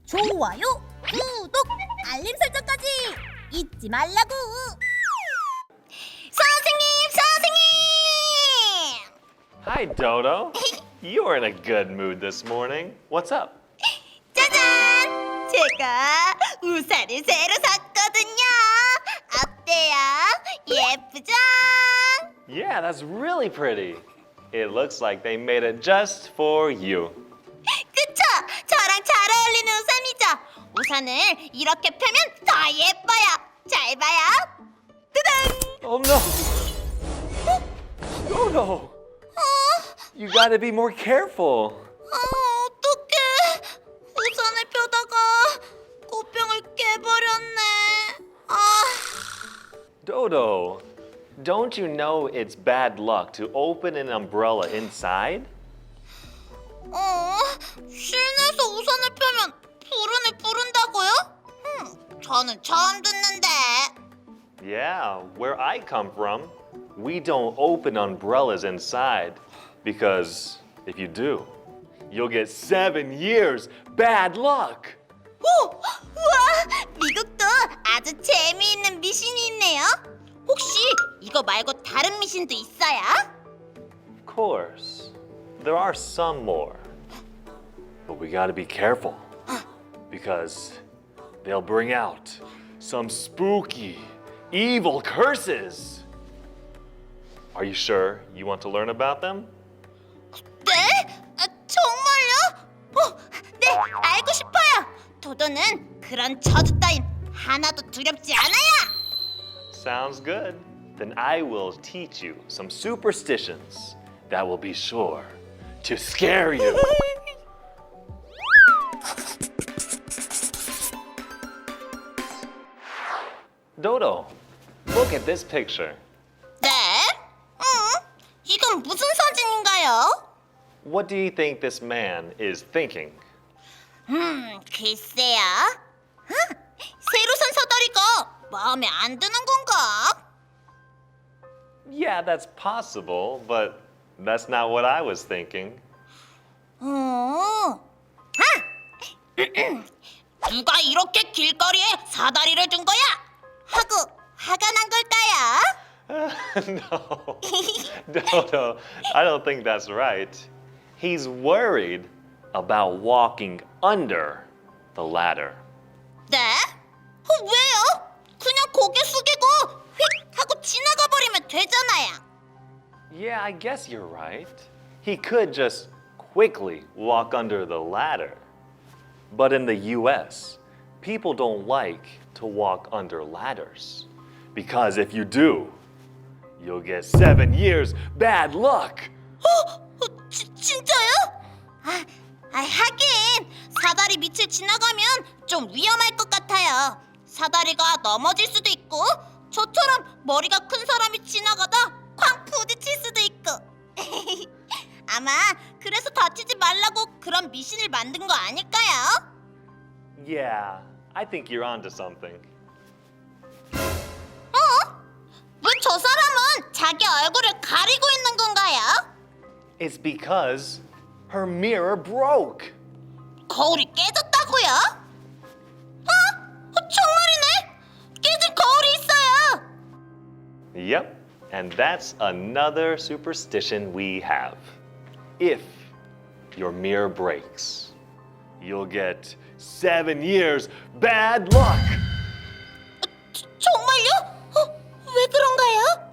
좋아요, 구독, 알림 설정까지 잊지 말라고. 선생님! Hi, Dodo. You're in a good mood this morning. What's up? 짜잔! 제가 우산을 새로 샀거든요. 어때요? 예쁘죠? Yeah, that's really pretty. It looks like they made it just for you. 그쵸? 저랑 잘 어울리는 우산이죠? 우산을 이렇게 펴면 더 예뻐요. 잘 봐요. 뜨당! Oh no! Dodo! You gotta be more careful. 어떡해. 우산을 펴다가 꽃병을 깨버렸네. Dodo, don't you know it's bad luck to open an umbrella inside? 실내에서 우산을 펴면 불운을 부른다고요? 저는 처음 듣는데. Yeah, where I come from, we don't open umbrellas inside because if you do, you'll get 7 years bad luck. 우와, 미국도 아주 재미있는 미신이 있네요. 혹시 이거 말고 다른 미신도 있어요? Of course, there are some more, but we gotta be careful because they'll bring out some spooky, evil curses. Are you sure you want to learn about them? 네? 정말요? 네, 알고 싶어요. 도도는 그런 저주 따윈 하나도 두렵지 않아요. Sounds good. Then I will teach you some superstitions that will be sure to scare you. Dodo, look at this picture. 네? 이건 무슨 사진인가요? What do you think this man is thinking? 글쎄요. 새로 산 사다리가 마음에 안 드는 건가? Yeah, that's possible, but that's not what I was thinking. 누가 이렇게 길거리에 사다리를 둔 거야? 하고 화가 난 걸까요? No, Dodo, I don't think that's right. He's worried about walking under the ladder. 네? 왜요? 그냥 고개 숙이고 휙 하고 지나가 버리면 되잖아요. Yeah, I guess you're right. He could just quickly walk under the ladder. But in the US, people don't like to walk under ladders. Because if you do, you'll get 7 years bad luck. 진짜요? 하긴 사다리 밑을 지나가면 좀 위험할 것 같아요. 사다리가 넘어질 수도 있고 저처럼 머리가 큰 사람이 지나가다 쾅 부딪힐 수도 있고. 아마 그래서 다치지 말라고 그런 미신을 만든 거 아닐까요? Yeah, I think you're onto something. 왜 저 사람은 자기 얼굴을 가리고 있는 건가요? It's because her mirror broke. 거울이 깨졌다고요? 정말이네! 깨진 거울이 있어요! Yep, and that's another superstition we have. If your mirror breaks, you'll get 7 years bad luck. 정말요? 왜 그런가요?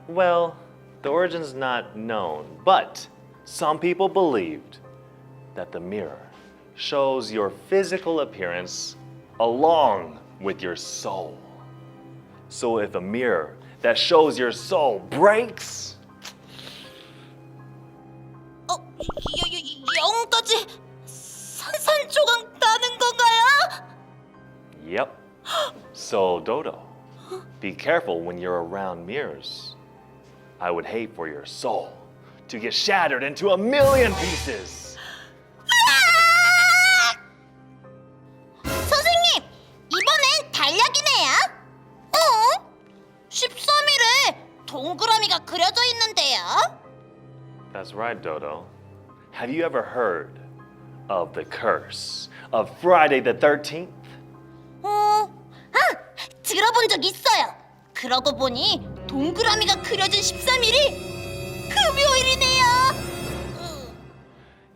Well, the origin's not known, but some people believed that the mirror shows your physical appearance along with your soul. So if a mirror that shows your soul breaks, 영까지 산산조각 나는 건가요? yep. So Dodo, be careful when you're around mirrors. I would hate for your soul to get shattered into 1,000,000 pieces. 선생님, 이번엔 달력이네요. 13일에 동그라미가 그려져 있는데요. That's right, Dodo. Have you ever heard of the curse of Friday the 13th? 들어본 적 있어요. 그러고 보니 동그라미가 그려진 13일이 금요일이네요.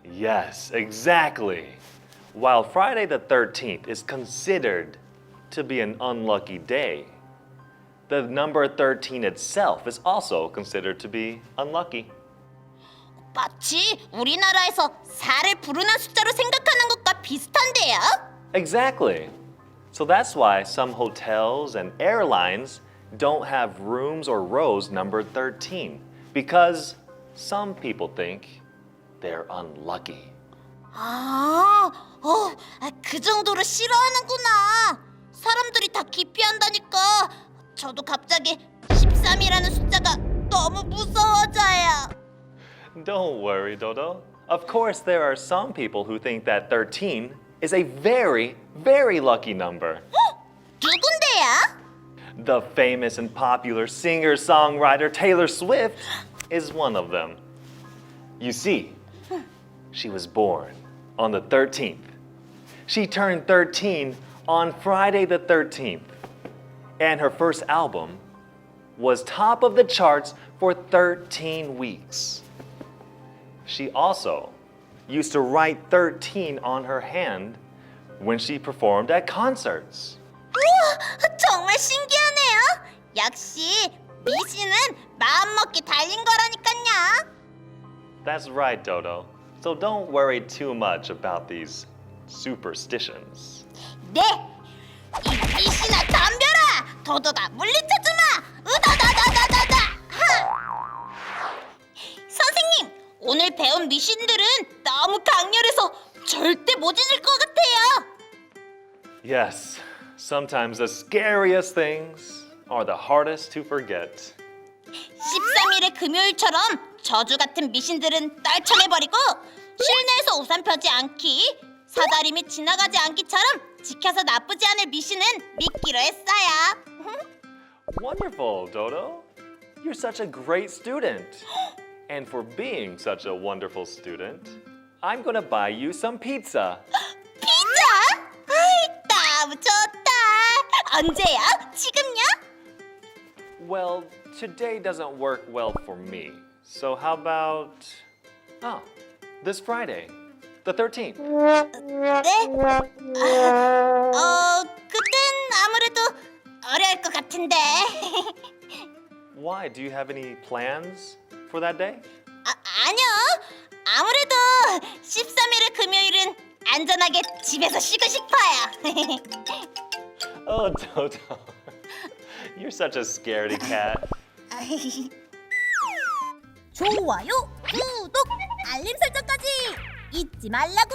Yes, exactly. While Friday the 13th is considered to be an unlucky day, the number 13 itself is also considered to be unlucky. 마치 우리나라에서 4를 불운한 숫자로 생각하는 것과 비슷한데요. Exactly. So that's why some hotels and airlines don't have rooms or rows numbered 13 because some people think they're unlucky. 그 정도로 싫어하는구나. 사람들이 다 기피한다니까. 저도 갑자기 13이라는 숫자가 너무 무서워져요. Don't worry, Dodo. Of course, there are some people who think that 13 is a very, very lucky number. 누군데요? The famous and popular singer-songwriter Taylor Swift is one of them. You see, she was born on the 13th. She turned 13 on Friday the 13th. And her first album was top of the charts for 13 weeks. She also used to write 13 on her hand when she performed at concerts. 우와, 정말 신기하네요. 역시 미신은 마음먹기 달린 거라니까요. That's right, Dodo. So don't worry too much about these superstitions. 네, 이 미신아 덤벼라. 도도가 물리쳐주마. 으다다다다다다. 선생님, 오늘 배운 미신들은 너무 강렬해서 절대 못 잊을 것 같아요. Yes, sometimes the scariest things are the hardest to forget. 13일의 금요일처럼 저주 같은 미신들은 떨쳐내버리고 실내에서 우산 펴지 않기, 사다리 및 지나가지 않기처럼 지켜서 나쁘지 않을 미신은 믿기로 했어요. Wonderful, Dodo. You're such a great student. And for being such a wonderful student, I'm gonna buy you some pizza. 피자? 아이, 너무 좋다. 언제요? 지금요? Well, today doesn't work well for me. So how about this Friday, the 13th? 네? 그땐 아무래도 어려울 것 같은데. Why? Do you have any plans for that day? 아니요. 아무래도 13일의 금요일은 안전하게 집에서 쉬고 싶어요. Oh, Dodo. You're such a scaredy cat. 좋아요, 구독, 알림 설정까지 잊지 말라고.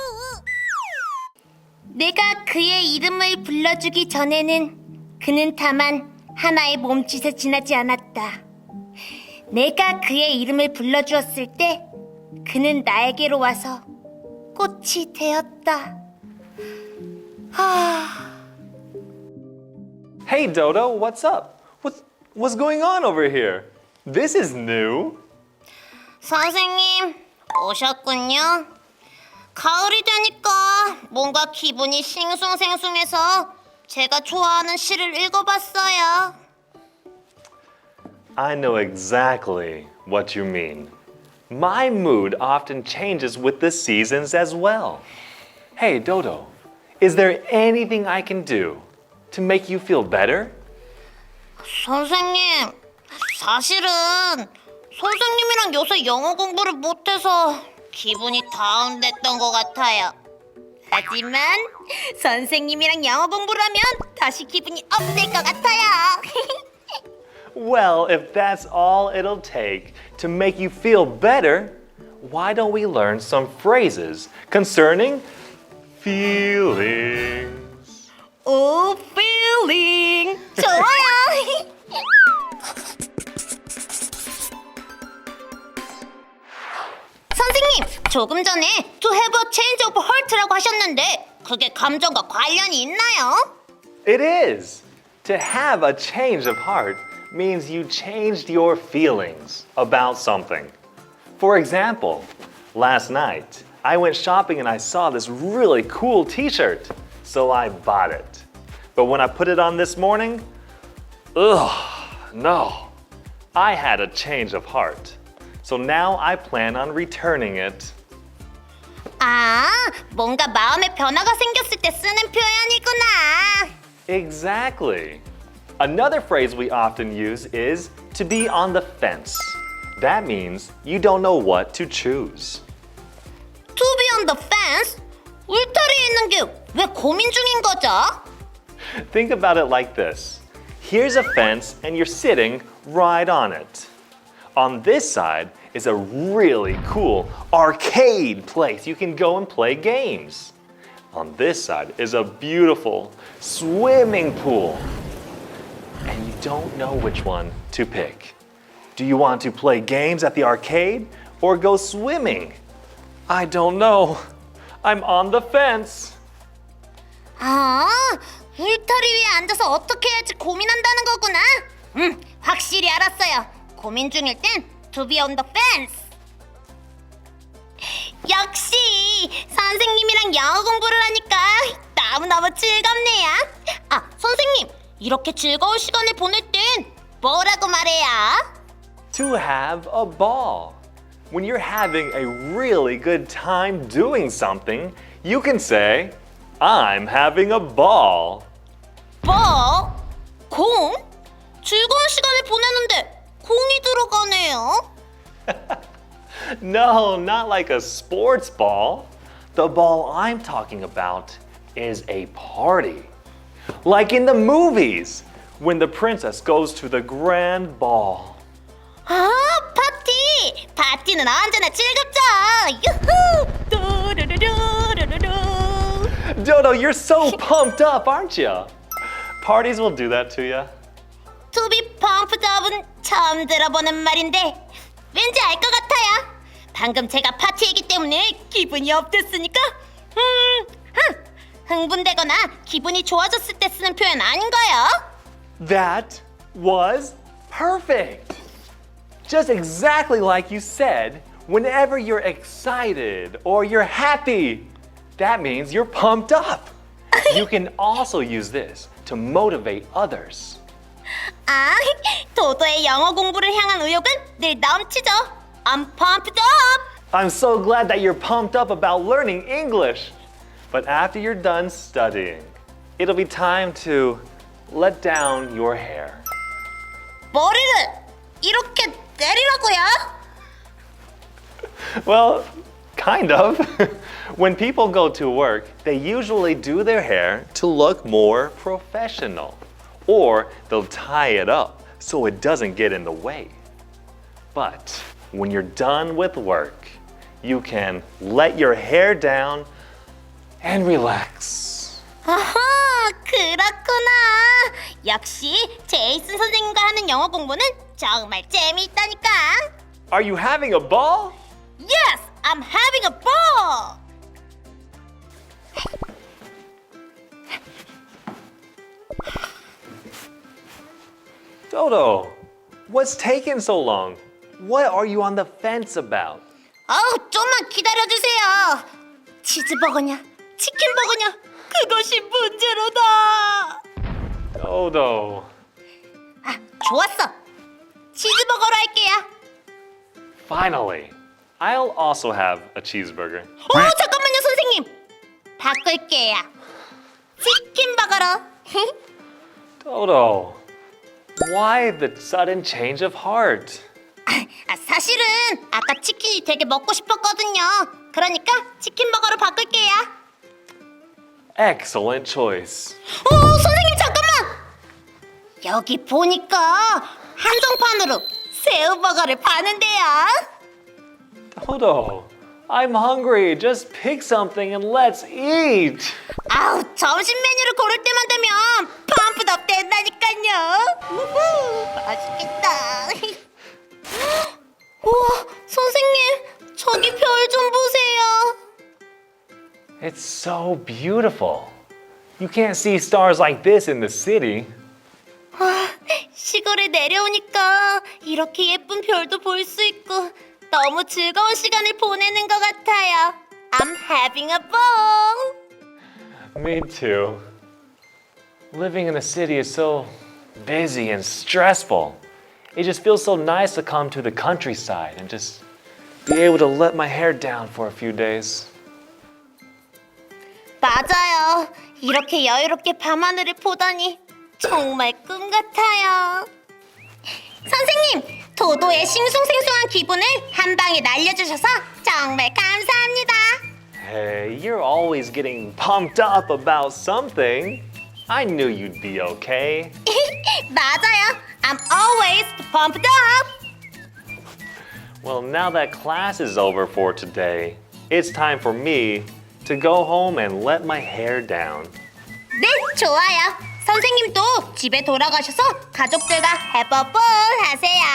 내가 그의 이름을 불러주기 전에는 그는 다만 하나의 몸짓에 지나지 않았다. 내가 그의 이름을 불러주었을 때 그는 나에게로 와서 꽃이 되었다. Hey, Dodo, what's up? What's going on over here? This is new. 선생님, 오셨군요. 가을이 되니까 뭔가 기분이 싱숭생숭해서 제가 좋아하는 시를 읽어봤어요. I know exactly what you mean. My mood often changes with the seasons as well. Hey, Dodo, is there anything I can do to make you feel better? 선생님, 사실은 선생님이랑 요새 영어 공부를 못해서 기분이 다운됐던 것 같아요. 하지만 선생님이랑 영어 공부를 하면 다시 기분이 업될 것 같아요. Well, if that's all it'll take to make you feel better, why don't we learn some phrases concerning feelings? 오, feeling 좋아요. 선생님, 조금 전에 to have a change of heart라고 하셨는데 그게 감정과 관련이 있나요? It is. To have a change of heart means you changed your feelings about something. For example, last night I went shopping and I saw this really cool t-shirt, so I bought it. But when I put it on this morning, no. I had a change of heart. So now I plan on returning it. 아, 뭔가 마음의 변화가 생겼을 때 쓰는 표현이구나. Exactly. Another phrase we often use is to be on the fence. That means you don't know what to choose. To be on the fence? 울타리에 있는 게 왜 고민 중인 거죠? Think about it like this. Here's a fence and you're sitting right on it. On this side is a really cool arcade place. You can go and play games. On this side is a beautiful swimming pool. And you don't know which one to pick. Do you want to play games at the arcade or go swimming? I don't know. I'm on the fence. 아, 울타리 위에 앉아서 어떻게 해야지 고민한다는 거구나. 확실히 알았어요. 고민 중일 땐 to be on the fence. 역시 선생님이랑 영어 공부를 하니까 너무너무 즐겁네요. 아, 선생님, 이렇게 즐거운 시간을 보낼 땐 뭐라고 말해요? To have a ball. When you're having a really good time doing something, you can say, I'm having a ball. 뭐? 공? 즐거운 시간을 보내는데 공이 들어가네요. No, not like a sports ball. The ball I'm talking about is a party. Like in the movies, when the princess goes to the grand ball. 아, 파티! 파티는 언제나 즐겁죠. 유후! 뚜루루루루루루. Dodo, you're so pumped up, aren't you? Parties will do that to you. To be pumped up은 처음 들어보는 말인데 왠지 알 것 같아요. 방금 제가 파티이기 때문에 기분이 업됐으니까 흥분되거나 기분이 좋아졌을 때 쓰는 표현 아닌가요? That was perfect. Just exactly like you said, whenever you're excited or you're happy, that means you're pumped up. You can also use this to motivate others. 아, 도도의 영어 공부를 향한 의욕은 늘 넘치죠. I'm pumped up. I'm so glad that you're pumped up about learning English. But after you're done studying, it'll be time to let down your hair. 머리를 이렇게 내리라고요? Well, kind of. When people go to work, they usually do their hair to look more professional. Or they'll tie it up so it doesn't get in the way. But when you're done with work, you can let your hair down and relax. 아하, 그렇구나. 역시 제이슨 선생님과 하는 영어 공부는 정말 재미있다니까. Are you having a ball? Yes, I'm having a ball. Dodo, what's taking so long? What are you on the fence about? 좀만 기다려주세요. 치즈버거냐, 치킨버거냐, 그것이 문제로다. Dodo. 좋았어. 치즈버거로 할게요. Finally, I'll also have a cheeseburger. 잠깐만요, 선생님. 바꿀게요. 치킨버거로. Dodo, why the sudden change of heart? 사실은 아까 치킨이 되게 먹고 싶었거든요. 그러니까 치킨버거로 바꿀게요. Excellent choice. 선생님 잠깐만. 여기 보니까 한정판으로 새우버거를 파는데요. Dodo, I'm hungry. Just pick something and let's eat. 점심 메뉴를 고를 때만 되면 펌프업 된다니까요. 우후, 맛있겠다. 우와, 선생님, 저기 별 좀 보세요. It's so beautiful. You can't see stars like this in the city. 시골에 내려오니까 이렇게 예쁜 별도 볼 수 있고 너무 즐거운 시간을 보내는 것 같아요. I'm having a ball. Me too. Living in the city is so busy and stressful. It just feels so nice to come to the countryside and just be able to let my hair down for a few days. 맞아요. 이렇게 여유롭게 밤하늘을 보다니 정말 꿈 같아요. 선생님, 도도의 싱숭생숭한 기분을 한 방에 날려주셔서 정말 감사합니다. Hey, you're always getting pumped up about something. I knew you'd be okay. 맞아요. I'm always pumped up. Well, now that class is over for today, it's time for me to go home and let my hair down. 네, 좋아요. 선생님도 집에 돌아가셔서 가족들과 have a ball 하세요.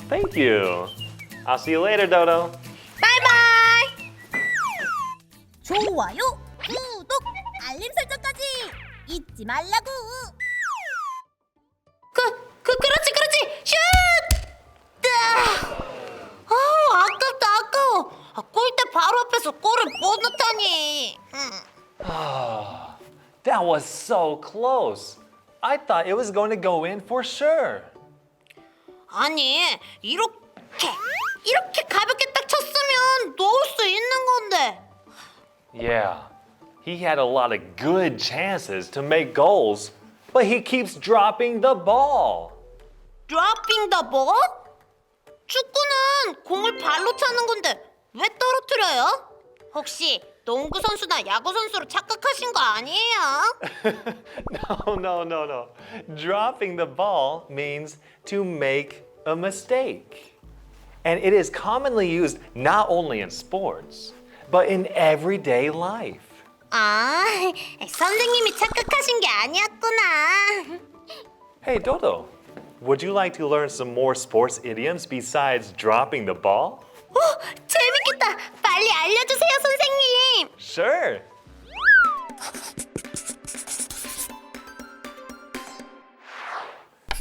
Thank you. I'll see you later, Dodo. 바이바이. 좋아요, 구독, 알림 설정까지 잊지 말라고. 그렇지. 슛! 아깝다, 아까워. 골대 바로 앞에서 골을 못 넣다니. That was so close. I thought it was going to go in for sure. 아니, 이렇게 가볍게 딱 쳤으면 넣을 수 있는 건데. Yeah, he had a lot of good chances to make goals, but he keeps dropping the ball. Dropping the ball? 축구는 공을 발로 차는 건데 왜 떨어뜨려요? 혹시 농구 선수나 야구 선수로 착각하신 거 아니에요? No. Dropping the ball means to make a mistake. And it is commonly used not only in sports, but in everyday life. 아, 선생님이 착각하신 게 아니었구나. Hey, Dodo, would you like to learn some more sports idioms besides dropping the ball? 재밌겠다. 빨리 알려주세요, 선생님. Sure.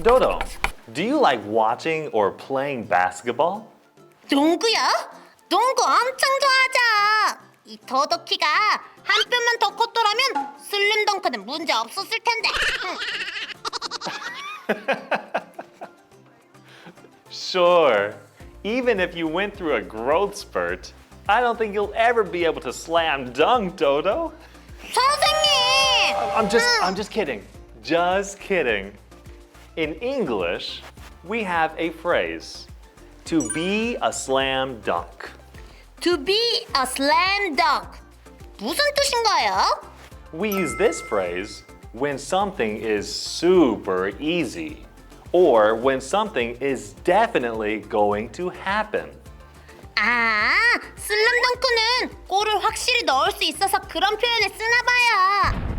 Dodo, do you like watching or playing basketball? 농구요? 농구 엄청 좋아하죠. 이 도도 키가 한 뼘만 더 컸더라면 슬림 덩크는 문제 없었을 텐데. Sure. Even if you went through a growth spurt, I don't think you'll ever be able to slam dunk, Dodo. 선생님! I'm just kidding. Just kidding. In English, we have a phrase, to be a slam dunk. To be a slam dunk. 무슨 뜻인가요? We use this phrase when something is super easy or when something is definitely going to happen. 아, 슬램덩크는 골을 확실히 넣을 수 있어서 그런 표현을 쓰나 봐요.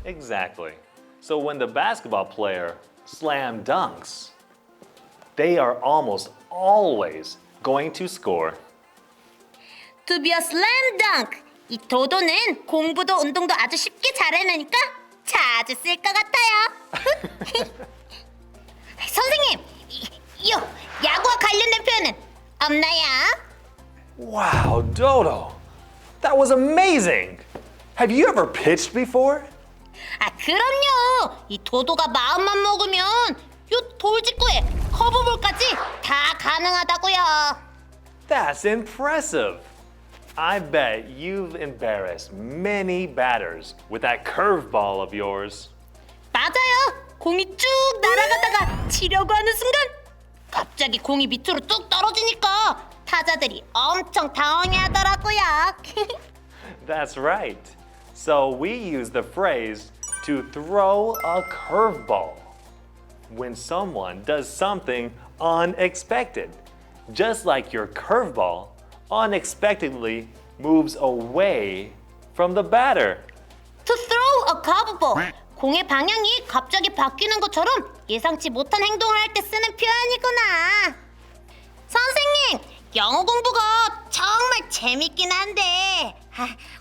Exactly. So when the basketball player slam dunks, they are almost always going to score. To be a slam dunk. 이 도도는 공부도 운동도 아주 쉽게 잘해내니까 자주 쓸 것 같아요. 선생님, 야구와 관련된 표현은 없나요? Wow, Dodo. That was amazing. Have you ever pitched before? 아, 그럼요. 이 도도가 마음만 먹으면 요 돌직구에 커브볼까지 다 가능하다고요. That's impressive. I bet you've embarrassed many batters with that curveball of yours. 맞아요. 공이 쭉 날아가다가 치려고 하는 순간 갑자기 공이 밑으로 뚝 떨어지니까 타자들이 엄청 당황해하더라고요. That's right. So we use the phrase to throw a curveball when someone does something unexpected. Just like your curveball unexpectedly moves away from the batter. To throw a curveball. 공의 방향이 갑자기 바뀌는 것처럼 예상치 못한 행동을 할 때 쓰는 표현이구나. 선생님, 영어 공부가 정말 재밌긴 한데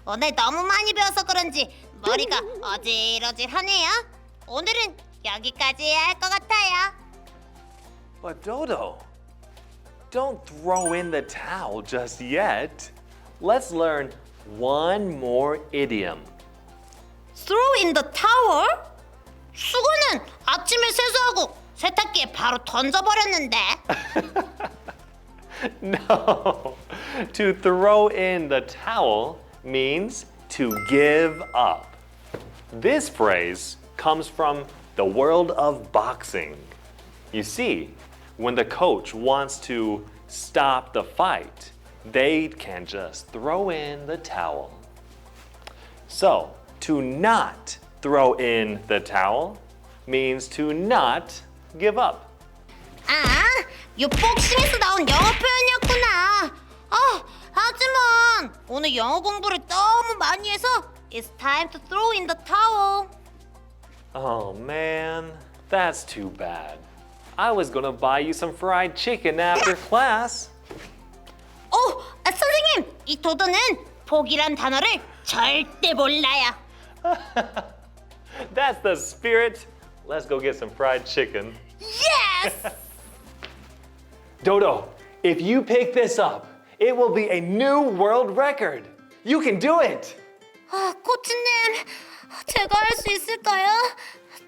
오늘 너무 많이 배워서 그런지 머리가 어질어질하네요. 오늘은 여기까지 해야 할 것 같아요. But Dodo, don't throw in the towel just yet. Let's learn One more idiom. Throw in the towel? 수건은 아침에 세수하고 세탁기에 바로 던져버렸는데. No. To throw in the towel means to give up. This phrase comes from the world of boxing. You see, when the coach wants to stop the fight, they can just throw in the towel. So, to not throw in the towel means to not give up. 아, 이 복싱에서 나온 영어 표현이었구나. 하지만 오늘 영어 공부를 너무 많이 해서 It's time to throw in the towel. Oh man, that's too bad. I was gonna buy you some fried chicken after class. 선생님, 이 도도는 포기란 단어를 절대 몰라요. That's the spirit. Let's go get some fried chicken. Yes! Dodo, if you pick this up, it will be a new world record. You can do it. 코치님, 제가 할 수 있을까요?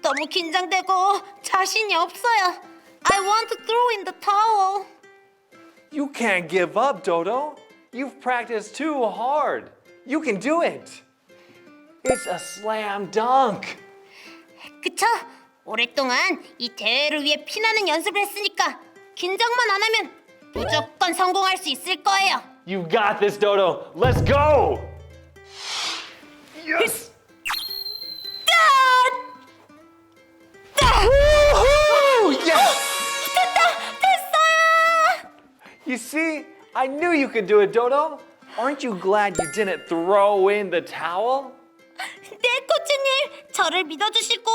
너무 긴장되고 자신이 없어요. I want to throw in the towel. You can't give up, Dodo. You've practiced too hard. You can do it. It's a slam dunk. 그쵸? 오랫동안 이 대회를 위해 피나는 연습을 했으니까 긴장만 안 하면 무조건 성공할 수 있을 거예요. You got this, Dodo. Let's go. Yes. Woohoo! Yes. 됐어요! You see, I knew you could do it, Dodo. Aren't you glad you didn't throw in the towel? 네, 코치님. 저를 믿어주시고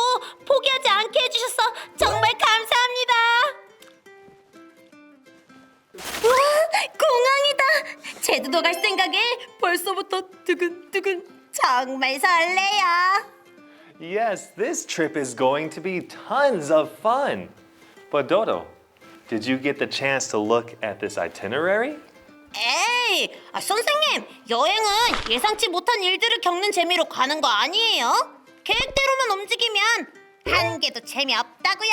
포기하지 않게 해주셔서 정말 감사합니다. 우와, 공항이다. 제주도 갈 생각에 벌써부터 두근두근 정말 설레요. Yes, this trip is going to be tons of fun. But Dodo, did you get the chance to look at this itinerary? 에이, 선생님, 여행은 예상치 못한 일들을 겪는 재미로 가는 거 아니에요? 계획대로만 움직이면 한 개도 재미없다고요.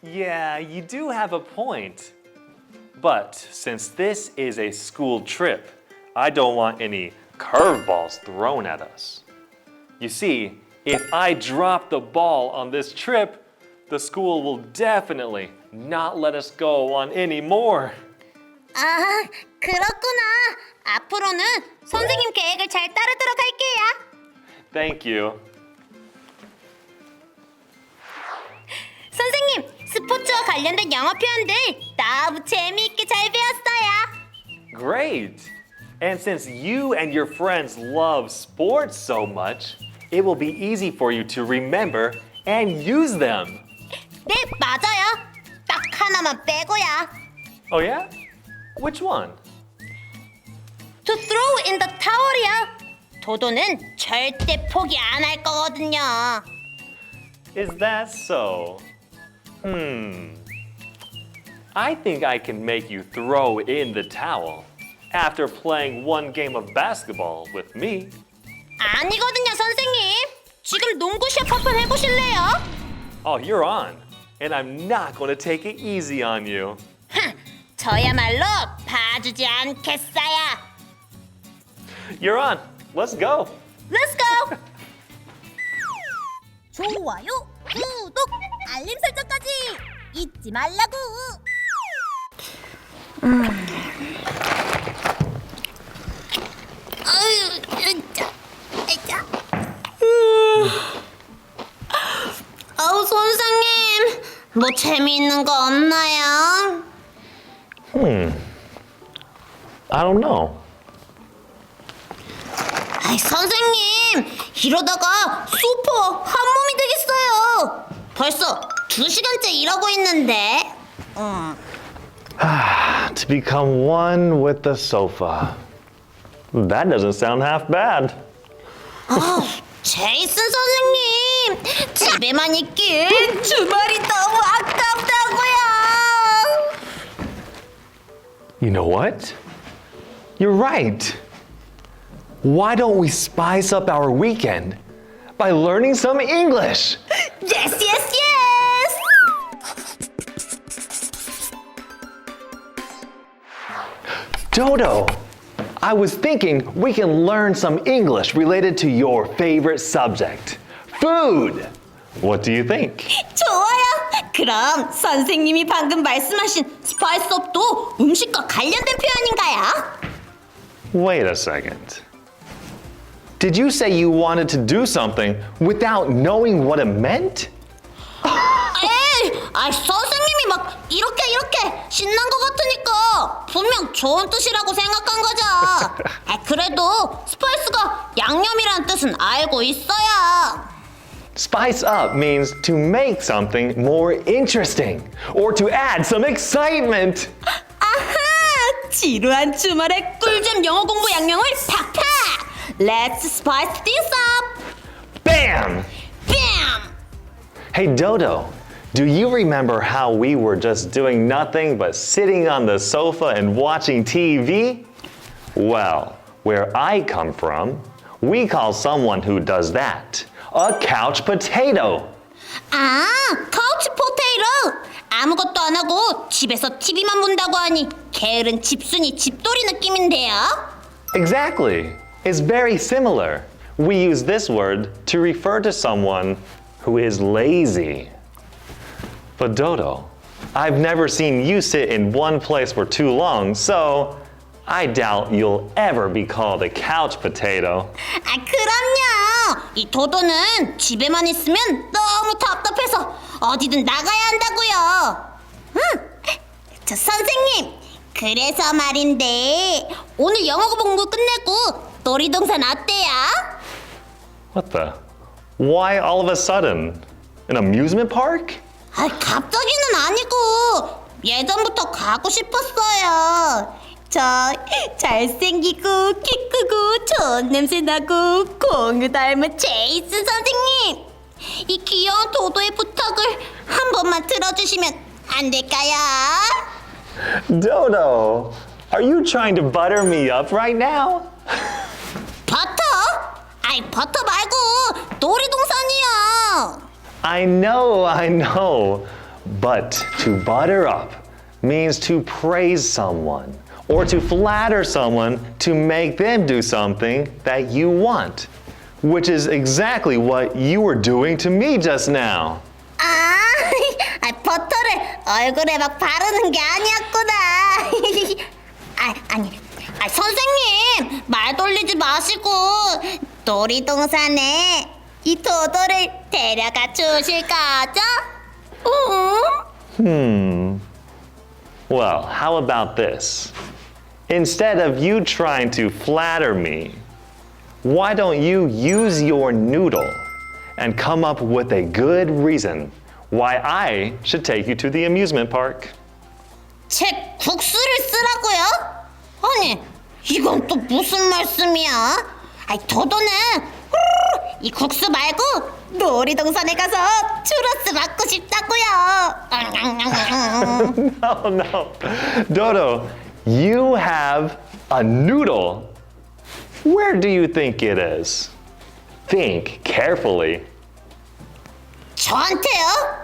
Yeah, you do have a point. But since this is a school trip, I don't want any curveballs thrown at us. You see, if I drop the ball on this trip, the school will definitely not let us go on any more. 아, 그렇구나. 앞으로는 선생님 계획을 잘 따르도록 할게요. Thank you. 선생님, 스포츠와 관련된 영어 표현들 너무 재미있게 잘 배웠어요. Great! And since you and your friends love sports so much, it will be easy for you to remember and use them. 네, 맞아요. 딱 하나만 빼고요. Oh yeah? Which one? To throw in the towel이요. 도도는 절대 포기 안 할 거거든요. Is that so? I think I can make you throw in the towel after playing one game of basketball with me. 아니거든요, 선생님. 지금 농구 시합 한번 해보실래요? Oh, you're on. And I'm not going to take it easy on you. 저야말로 봐주지 않겠어요. You're on. Let's go. Let's go. 좋아요, 구독, 알림 설정까지 잊지 말라고. 아우, 선생님, 뭐 재미있는 거 없나요? I don't know. 아이, 선생님, 이러다가 슈퍼 한 몸이 되겠어요. 벌써 2시간째 이러고 있는데. To become one with the sofa. That doesn't sound half bad. 제이슨 선생님, 집에만 있길 주말이 너무 아깝다고요. You know what? You're right. why don't we spice up our weekend by learning some English? Yes, yes, yes! Dodo, I was thinking we can learn some English related to your favorite subject, food. What do you think? 좋아요. 그럼 선생님이 방금 말씀하신 스파이스업도 음식과 관련된 표현인가요? Wait a second. Did you say you wanted to do something without knowing what it meant? 에이, 선생님이 막 이렇게 신난 것 같으니까 분명 좋은 뜻이라고 생각한 거죠. 그래도 스파이스가 양념이란 뜻은 알고 있어요. Spice up means to make something more interesting or to add some excitement. 아하! 지루한 주말에 꿀잼 영어 공부 양념을 팍팍! Let's spice this up! Bam! Bam! Hey Dodo, do you remember how we were just doing nothing but sitting on the sofa and watching TV? Well, where I come from, we call someone who does that a couch potato. 아, 카우치 포테이토! 아무것도 안 하고 집에서 TV만 본다고 하니 게으른 집순이 집돌이 느낌인데요? Exactly. It's very similar. We use this word to refer to someone who is lazy. But Dodo, I've never seen you sit in one place for too long, so I doubt you'll ever be called a couch potato. 그럼요. 이 도도는 집에만 있으면 너무 답답해서 어디든 나가야 한다고요. 저 선생님, 그래서 말인데 오늘 영어 공부 끝내고 놀이동산 어때요? What the? Why all of a sudden? An amusement park? 갑자기는 아니고 예전부터 가고 싶었어요. 저 잘생기고 키 크고 좋은 냄새 나고 공유 닮은 제이슨 선생님, 이 귀여운 도도의 부탁을 한 번만 들어주시면 안 될까요? Dodo, are you trying to butter me up right now? 버터? 버터 말고 놀이동산이요. I know. But to butter up means to praise someone or to flatter someone to make them do something that you want, which is exactly what you were doing to me just now. 버터를 얼굴에 막 바르는 게 아니었구나. 선생님, 말 돌리지 마시고 놀이동산에 이 도도를 데려가 주실 거죠? Well, how about this? Instead of you trying to flatter me, why don't you use your noodle and come up with a good reason why I should take you to the amusement park? 제 국수를 쓰라고요? 아니, 이건 또 무슨 말씀이야? 도도는 이 국수 말고 놀이동산에 가서 추러스 먹고 싶다고요. No. Dodo, you have a noodle. Where do you think it is? Think carefully. 저한테요?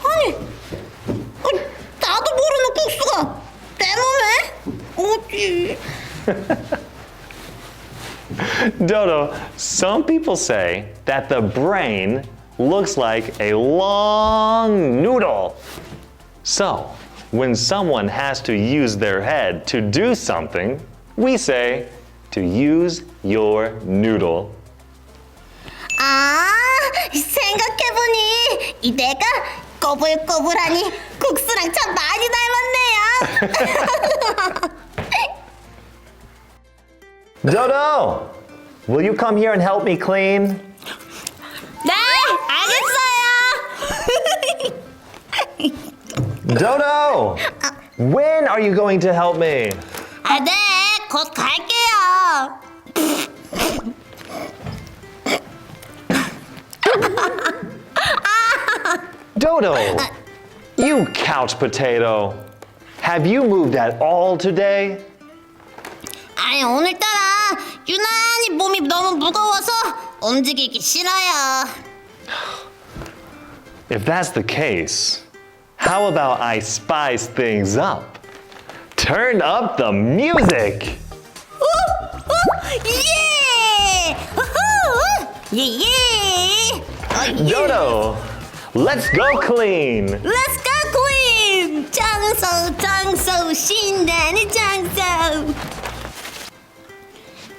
아니, 나도 모르는 국수가 내 몸에 어디? Dodo, some people say that the brain looks like a long noodle. So, when someone has to use their head to do something, we say to use your noodle. 생각해보니 이 내가 꼬불꼬불하니 국수랑 참 많이 닮았네요. Dodo, will you come here and help me clean? 네, 알겠어요. Dodo, when are you going to help me? 네, 곧 갈게요. Dodo, you couch potato. Have you moved at all today? 오늘따라 유난히 몸이 너무 무거워서 움직이기 싫어요. If that's the case, how about I spice things up? Turn up the music! 예! 우후! 예! 예! Dodo, let's go clean! Let's go clean! 장소 신나는 장소.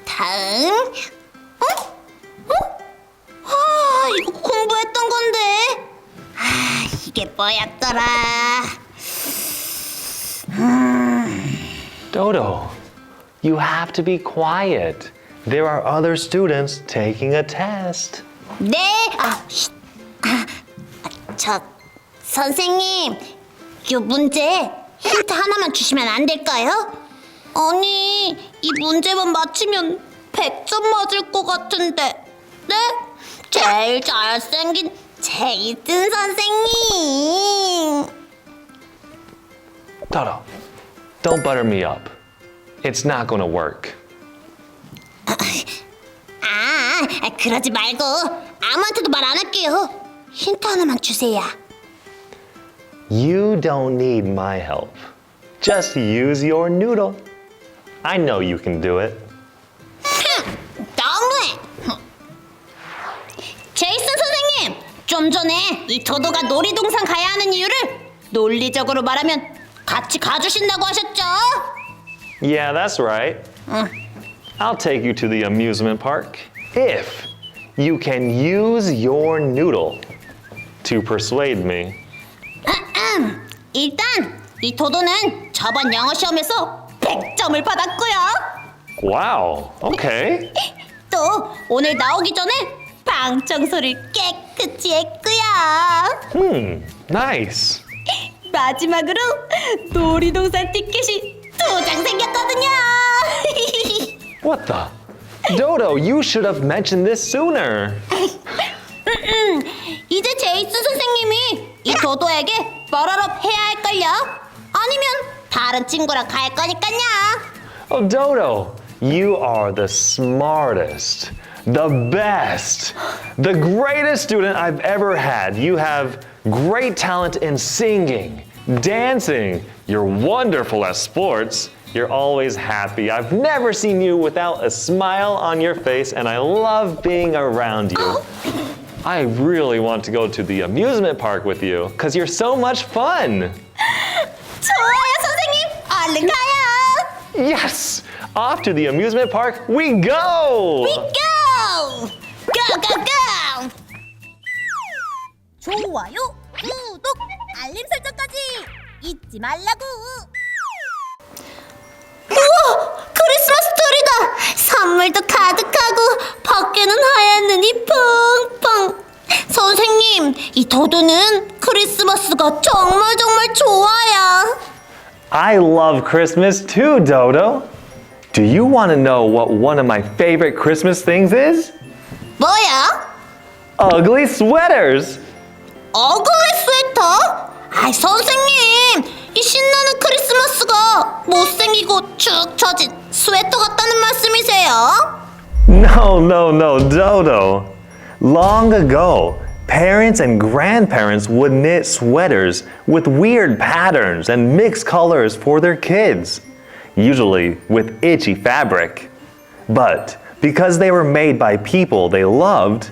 다음. 이거 공부했던 건데. 이게 뭐였더라? Dodo, you have to be quiet. There are other students taking a test. 네. 선생님, 이 문제 힌트 하나만 주시면 안 될까요? 아니, 이 문제만 맞히면 100점 맞을 것 같은데. 네? 제일 잘생긴 제이슨 선생님. Dodo, don't butter me up. It's not gonna work. 그러지 말고 아무한테도 말 안 할게요. 힌트 하나만 주세요. You don't need my help. Just use your noodle. I know you can do it. 너무해. 제이슨 선생님, 좀 전에 이 도도가 놀이동산 가야 하는 이유를 논리적으로 말하면 같이 가주신다고 하셨죠? Yeah, that's right. I'll take you to the amusement park if you can use your noodle to persuade me. 일단 이 도도는 저번 영어 시험에서 100점을 받았고요. Wow, okay. 또 오늘 나오기 전에 방 청소를 깨끗이 했고요. Nice. 마지막으로 놀이동산 티켓이 2장 생겼거든요. What the? Dodo, you should have mentioned this sooner. 이제 제이슨 선생님이 이 도도에게 뻘어럽 해야 할걸요? 아니면 다른 친구랑 갈 거니까요. Oh, Dodo, you are the smartest, the best, the greatest student I've ever had. You have great talent in singing, dancing. You're wonderful at sports. You're always happy. I've never seen you without a smile on your face, and I love being around you. I really want to go to the amusement park with you because you're so much fun. 좋아요, 선생님. 얼른 가요. Yes! Off to the amusement park we go! We go! Go, go, go! 좋아요, 구독, 알림 설정까지 잊지 말라고. 우와! 크리스마스 트리다! 선물도 가득하고 밖에는 하얀 눈이 펑펑. 선생님, 이 도도는 크리스마스가 정말 좋아요. I love Christmas too, Dodo. Do you want to know what one of my favorite Christmas things is? 뭐야? Ugly sweaters! 어글리 스웨터? 선생님, 이 신나는 크리스마스가 못생기고 축 처진 스웨터 같다는 말씀이세요? No, Dodo. Long ago, parents and grandparents would knit sweaters with weird patterns and mix colors for their kids, usually with itchy fabric. But because they were made by people they loved,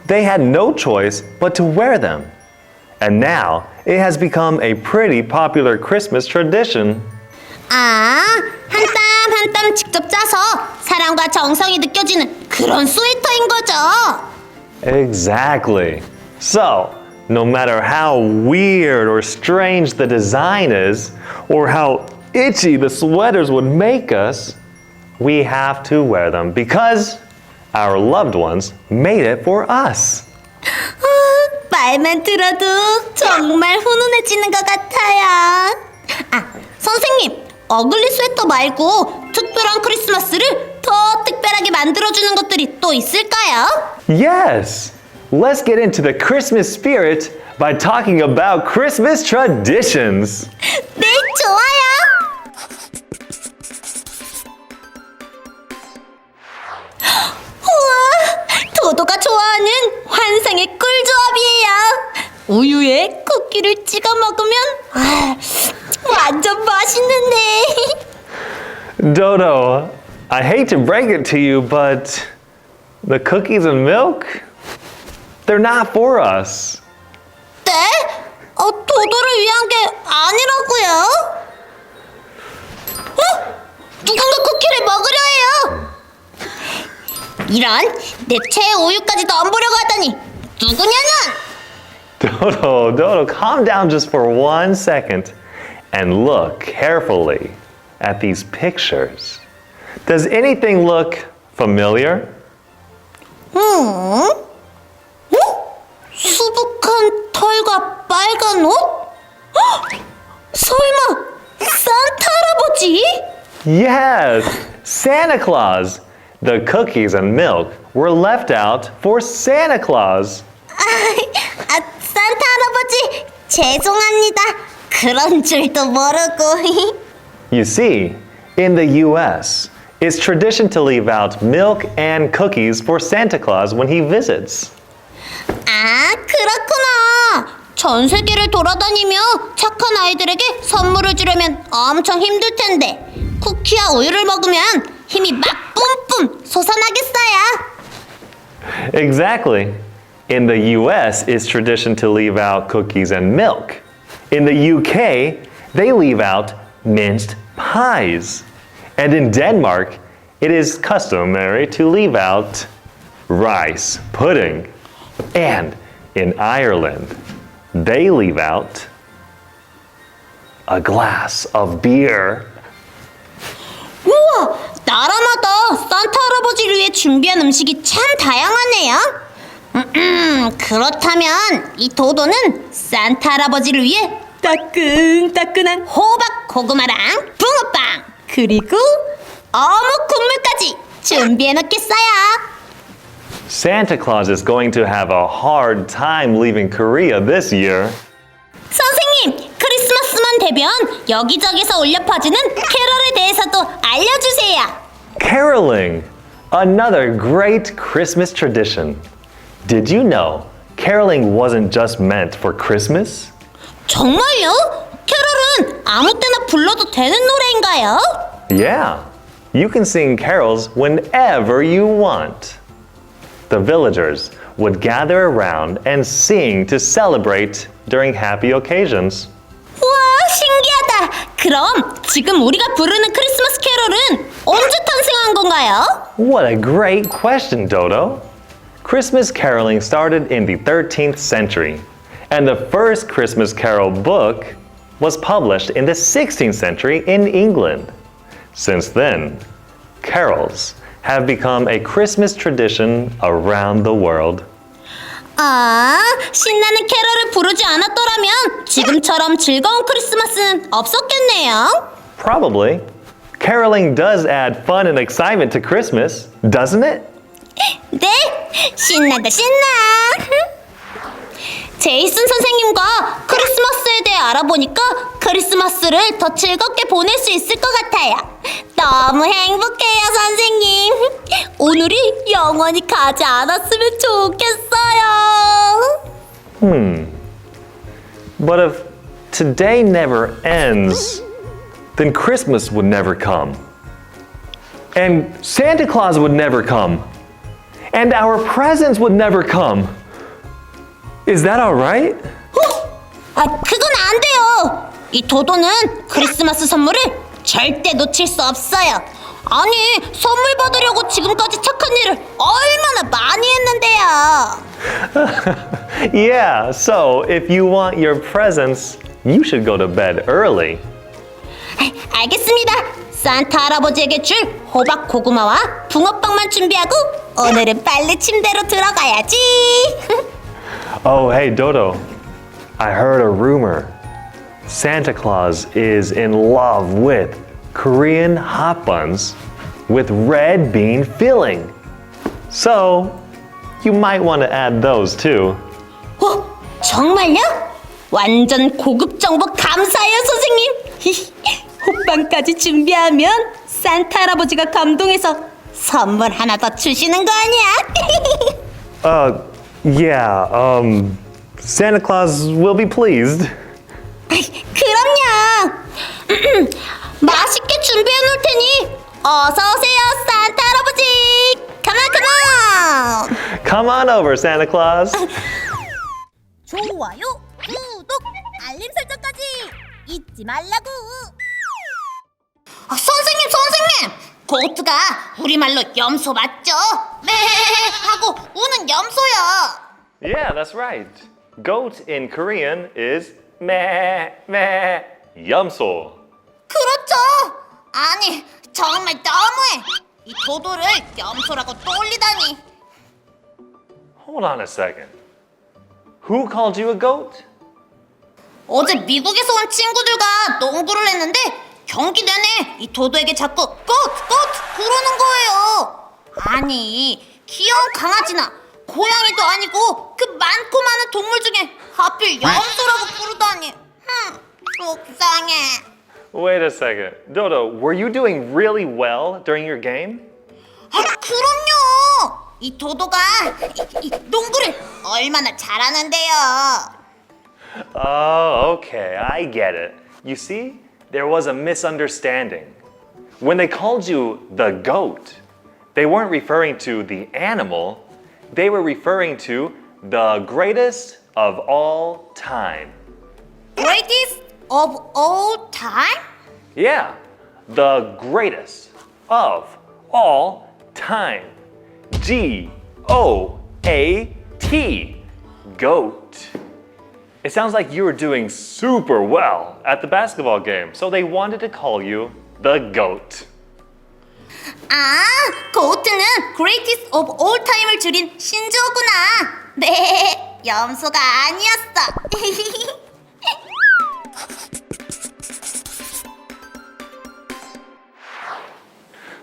they had no choice but to wear them. And now it has become a pretty popular Christmas tradition. 한 땀 한 땀 직접 짜서 사랑과 정성이 느껴지는 그런 스웨터인 거죠. Exactly. So, no matter how weird or strange the design is, or how itchy the sweaters would make us, we have to wear them because our loved ones made it for us. 말만 들어도 정말 훈훈해지는 것 같아요. 선생님, 어글리 스웨터 말고 특별한 크리스마스를 더 특별하게 만들어주는 것들이 또 있을까요? Yes! Let's get into the Christmas spirit by talking about Christmas traditions. 네, 좋아요. 도도가 좋아하는 환상의 꿀조합이에요. 우유에 쿠키를 찍어 먹으면 완전 맛있는데. Dodo, I hate to break it to you, but the cookies and milk, they're not for us. 네? 도도를 위한 게 아니라고요? 누군가 쿠키를 먹으려 해요. 이런, 내 체에 우유까지 넣어보려고 하다니 누구냐는? Dodo, calm down just for 1 second and look carefully at these pictures. Does anything look familiar? 수북한 털과 빨간 옷? 설마 산타 할아버지? Yes, Santa Claus. The cookies and milk were left out for Santa Claus. 산타 할아버지 죄송합니다. 그런 줄도 모르고. You see, in the US, it's tradition to leave out milk and cookies for Santa Claus when he visits. 그렇구나. 전 세계를 돌아다니며 착한 아이들에게 선물을 주려면 엄청 힘들 텐데 쿠키와 우유를 먹으면 힘이 막 뿜뿜 솟아나겠어요. Exactly. In the US, it's tradition to leave out cookies and milk. In the UK, they leave out minced pies. And in Denmark, it is customary to leave out rice pudding. And in Ireland, they leave out a glass of beer. 우와, 나라마다 산타 할아버지를 위해 준비한 음식이 참 다양하네요. 그렇다면 이 도도는 산타 할아버지를 위해 따끈따끈한 호박 고구마랑 붕어빵 그리고 어묵 국물까지 준비해 놓겠어요. Santa Claus is going to have a hard time leaving Korea this year. 선생님, 크리스마스만 되면 여기저기서 울려 퍼지는 캐럴에 대해서도 알려주세요. Caroling, another great Christmas tradition. Did you know caroling wasn't just meant for Christmas? 정말요? 캐럴은 아무 때나 불러도 되는 노래인가요? Yeah, you can sing carols whenever you want. The villagers would gather around and sing to celebrate during happy occasions. 우와, 신기하다. 그럼 지금 우리가 부르는 크리스마스 캐럴은 언제 탄생한 건가요? What a great question, Dodo. Christmas caroling started in the 13th century, and the first Christmas carol book was published in the 16th century in England. Since then, carols have become a Christmas tradition around the world. 신나는 캐럴을 부르지 않았더라면 지금처럼 즐거운 크리스마스는 없었겠네요. Probably. Caroling does add fun and excitement to Christmas, doesn't it? 네, 신나다 신나. 제이슨 선생님과 크리스마스에 대해 알아보니까 크리스마스를 더 즐겁게 보낼 수 있을 것 같아요. 너무 행복해요, 선생님. 오늘이 영원히 가지 않았으면 좋겠어요. But if today never ends, then Christmas would never come. And Santa Claus would never come. And our presents would never come. Is that all right? 그건 안 돼요. 이 도도는 크리스마스 선물을 절대 놓칠 수 없어요. 아니, 선물 받으려고 지금까지 착한 일을 얼마나 많이 했는데요. Yeah, so if you want your presents, you should go to bed early. 알겠습니다. 산타 할아버지에게 줄 호박 고구마와 붕어빵만 준비하고 오늘은 빨리 침대로 들어가야지. Oh, hey, Dodo. I heard a rumor. Santa Claus is in love with Korean hot buns with red bean filling. So, you might want to add those too. 정말요? 완전 고급 정보 감사해요, 선생님. 호빵까지 준비하면 산타 할아버지가 감동해서 선물 하나 더 주시는 거 아니야? Yeah, Santa Claus will be pleased. 그럼요. 맛있게 준비해 놓을 테니 어서 오세요, 산타 할아버지. Come on, come on. Come on over, Santa Claus. 좋아요, 구독, 알림 설정까지 잊지 말라고. 선생님, 고트가 우리말로 염소 맞죠? 네 하고 우는 염소야. Yeah, that's right. Goat in Korean is meh, meh, 염소. 그렇죠. 아니, 정말 너무해. 이 도도를 염소라고 떠올리다니. Hold on a second. Who called you a goat? 어제 미국에서 온 친구들과 농구를 했는데 경기 내내 이 도도에게 자꾸 굿 그러는 거예요. 아니, 귀여운 강아지나 고양이도 아니고 그 많고 많은 동물 중에 하필 염소라고 부르다니. 속상해. Wait a second. Dodo, were you doing really well during your game? 아, 그럼요. 이 도도가 이 농구를 얼마나 잘하는데요. Oh, okay, I get it. You see, there was a misunderstanding. When they called you the goat, they weren't referring to the animal, they were referring to the greatest of all time. Greatest of all time? Yeah, the greatest of all time. G-O-A-T. Goat. It sounds like you were doing super well at the basketball game, so they wanted to call you the GOAT. 아, 고트는 Greatest of all time을 줄인 신조어구나. 네, 염소가 아니었어.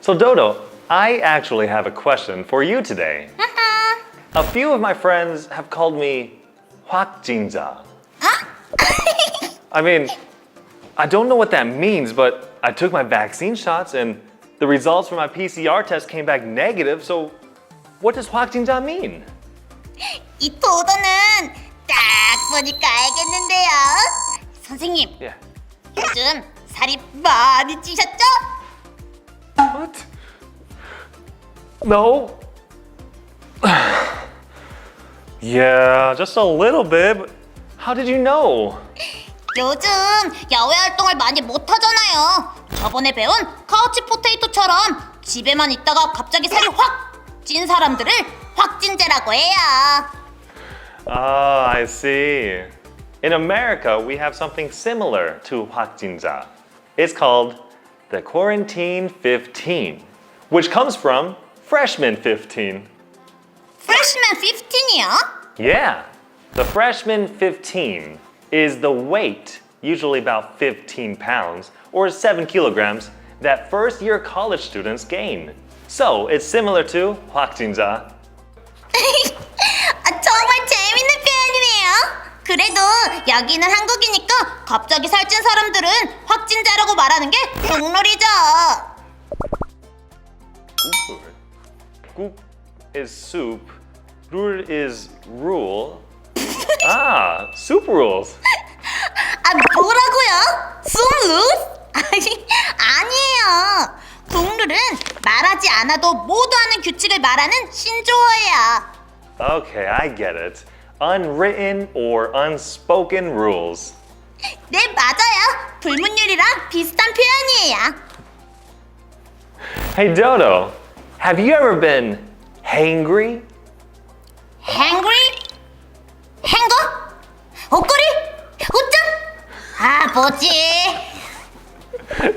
So Dodo, I actually have a question for you today. A few of my friends have called me 확진자. I mean, I don't know what that means, but I took my vaccine shots and the results for my PCR test came back negative, so what does 확진자 mean? 이 도도는 딱 보니까 알겠는데요. 선생님, Yeah. 요즘 살이 많이 찌셨죠? What? No. Yeah, just a little bit. But how did you know? 요즘 야외 활동을 많이 못 하잖아요. 저번에 배운 카우치 포테이토처럼 집에만 있다가 갑자기 살이 확 찐 사람들을 확진제라고 해요. Ah, I see. In America, we have something similar to 확진자. It's called the quarantine 15, which comes from freshman 15. Freshman 15이요? Yeah, the freshman 15 is the weight, usually about 15 pounds or 7 kilograms, that first year college students gain. So it's similar to 확진자. 정말 재밌는 표현이네요. 그래도 여기는 한국이니까 갑자기 살찐 사람들은 확진자라고 말하는 게 국룰이죠. Goop is soup, rule is rule. Ah, soup rules. 아, 뭐라고요? Some rules? 아니에요. 국룰은 말하지 않아도 모두 아는 규칙을 말하는 신조어예요. Okay, I get it. Unwritten or unspoken rules. 네, 맞아요. 불문율이랑 비슷한 표현이에요. Hey Dodo, have you ever been hangry? Hangry? 행거? 옷걸이? 옷장? 아, 뭐지?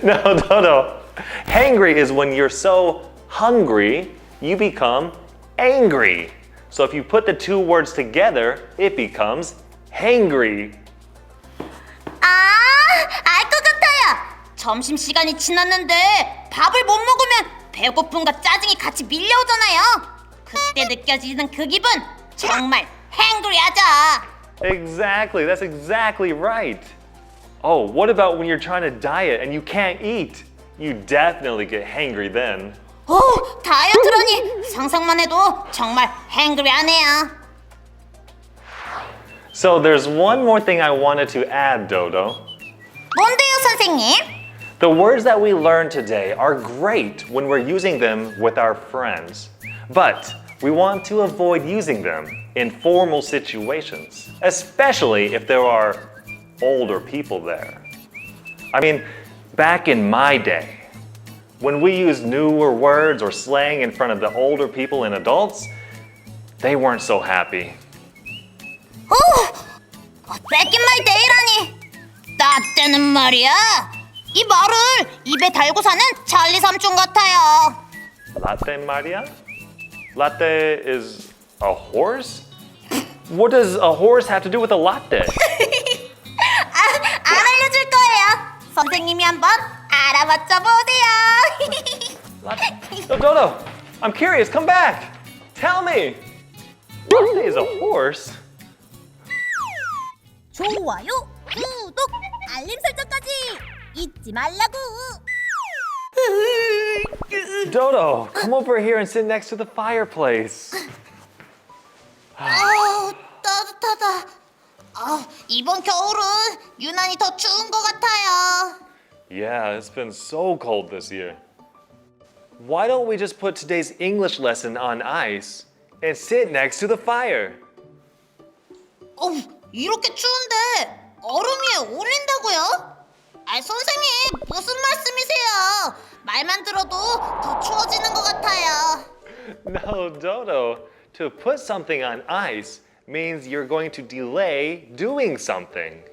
No, Dodo. Hangry is when you're so hungry, you become angry. So if you put the two words together, it becomes hangry. 아, 알 것 같아요. 점심시간이 지났는데 밥을 못 먹으면 배고픔과 짜증이 같이 밀려오잖아요. 그때 느껴지는 그 기분, 정말 hangry하죠. Exactly, that's exactly right. Oh, what about when you're trying to diet and you can't eat? You definitely get hangry then. 오, 다이어트라니 상상만 해도 정말 행그리하네요. So there's one more thing I wanted to add, Dodo. 뭔데요, 선생님? The words that we learned today are great when we're using them with our friends. But we want to avoid using them in formal situations, especially if there are older people there. I mean, back in my day, when we used newer words or slang in front of the older people and adults, they weren't so happy. Back in my day라니. 나 때는 말이야. 이 말을 입에 달고 사는 찰리 삼촌 같아요. Latte Maria? Latte is a horse? What does a horse have to do with a latte? 안 알려줄 거예요. 선생님이 한번 알아맞혀 보세요. No, Dodo, I'm curious. Come back. Tell me. Latte is a horse? 좋아요, 구독, 알림 설정까지 잊지 말라고. Dodo, come over here and sit next to the fireplace. 따뜻하다. 이번 겨울은 유난히 더 추운 것 같아요. Yeah, it's been so cold this year. Why don't we just put today's English lesson on ice and sit next to the fire? 이렇게 추운데 얼음 위에 올린다고요? 선생님 무슨 말씀이세요? 말만 들어도 더 추워지는 것 같아요. No, Dodo. To put something on ice means you're going to delay doing something.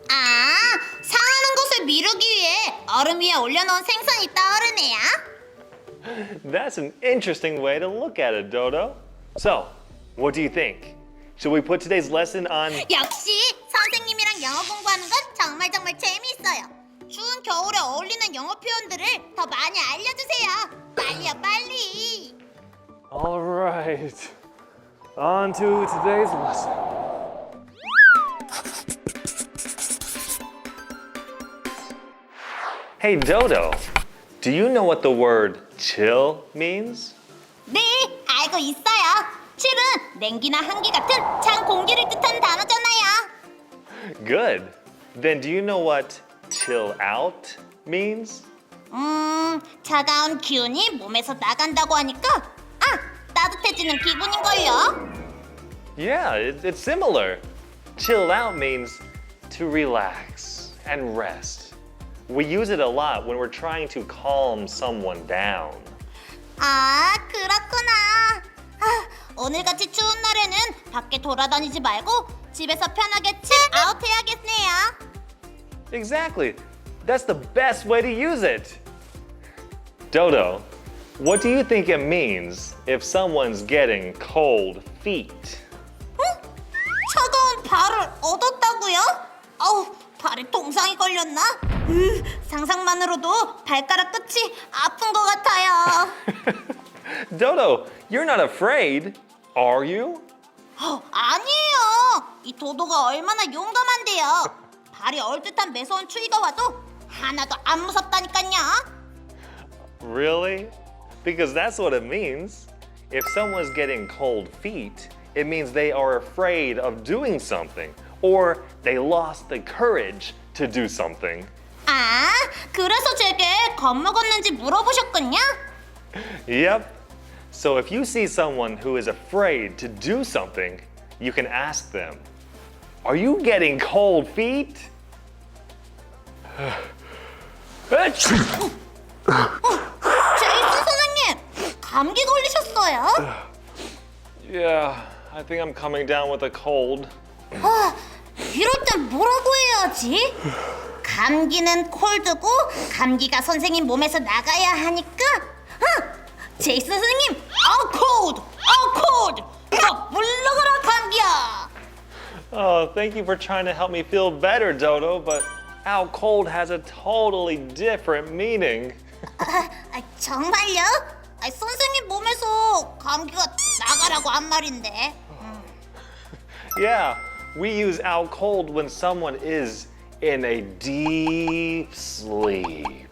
상하는 것을 미루기 위해 얼음 위에 올려놓은 생선이 떠오르네요. That's an interesting way to look at it, Dodo. So, what do you think? Should we put today's lesson on... 역시 선생님이랑 영어 공부하는 건 정말 재미있어요. 추운 겨울에 어울리는 영어 표현들을 더 많이 알려주세요. 빨리요, 빨리. All right. On to today's lesson. Hey, Dodo. Do you know what the word chill means? 네, 알고 있어요. 칠은 냉기나 한기 같은 찬 공기를 뜻하는 단어잖아요. Good. Then do you know what chill out means? 차가운 기운이 몸에서 나간다고 하니까 따뜻해지는 기분인걸요. Yeah, it's similar. Chill out means to relax and rest. We use it a lot when we're trying to calm someone down. 그렇구나. 오늘같이 추운 날에는 밖에 돌아다니지 말고 집에서 편하게 칠 아웃 해야겠네요. Exactly. That's the best way to use it. Dodo, what do you think it means if someone's getting cold feet? 차가운 발을 얻었다고요? 발에 동상이 걸렸나? 상상만으로도 발가락 끝이 아픈 것 같아요. Dodo, you're not afraid, are you? 아니에요. 이 도도가 얼마나 용감한데요. 발이 얼뜻한 매서운 추위가 와도 하나도 안 무섭다니까요. Really? Because that's what it means. If someone's getting cold feet, it means they are afraid of doing something, or they lost the courage to do something. 그래서 제게 겁먹었는지 물어보셨군요. Yep. So if you see someone who is afraid to do something, you can ask them, "Are you getting cold feet?" 제이슨 선생님, 감기 걸리셨어요? Yeah, I think I'm coming down with a cold. 이럴 땐 뭐라고 해야지? 감기는 콜드고 감기가 선생님 몸에서 나가야 하니까 제이슨 선생님, cold, cold. 물러가라 감기야. Oh, thank you for trying to help me feel better, Dodo, but out cold has a totally different meaning. 정말요? 선생님 몸에서 감기가 나가라고 한 말인데. Yeah, we use out cold when someone is in a deep sleep.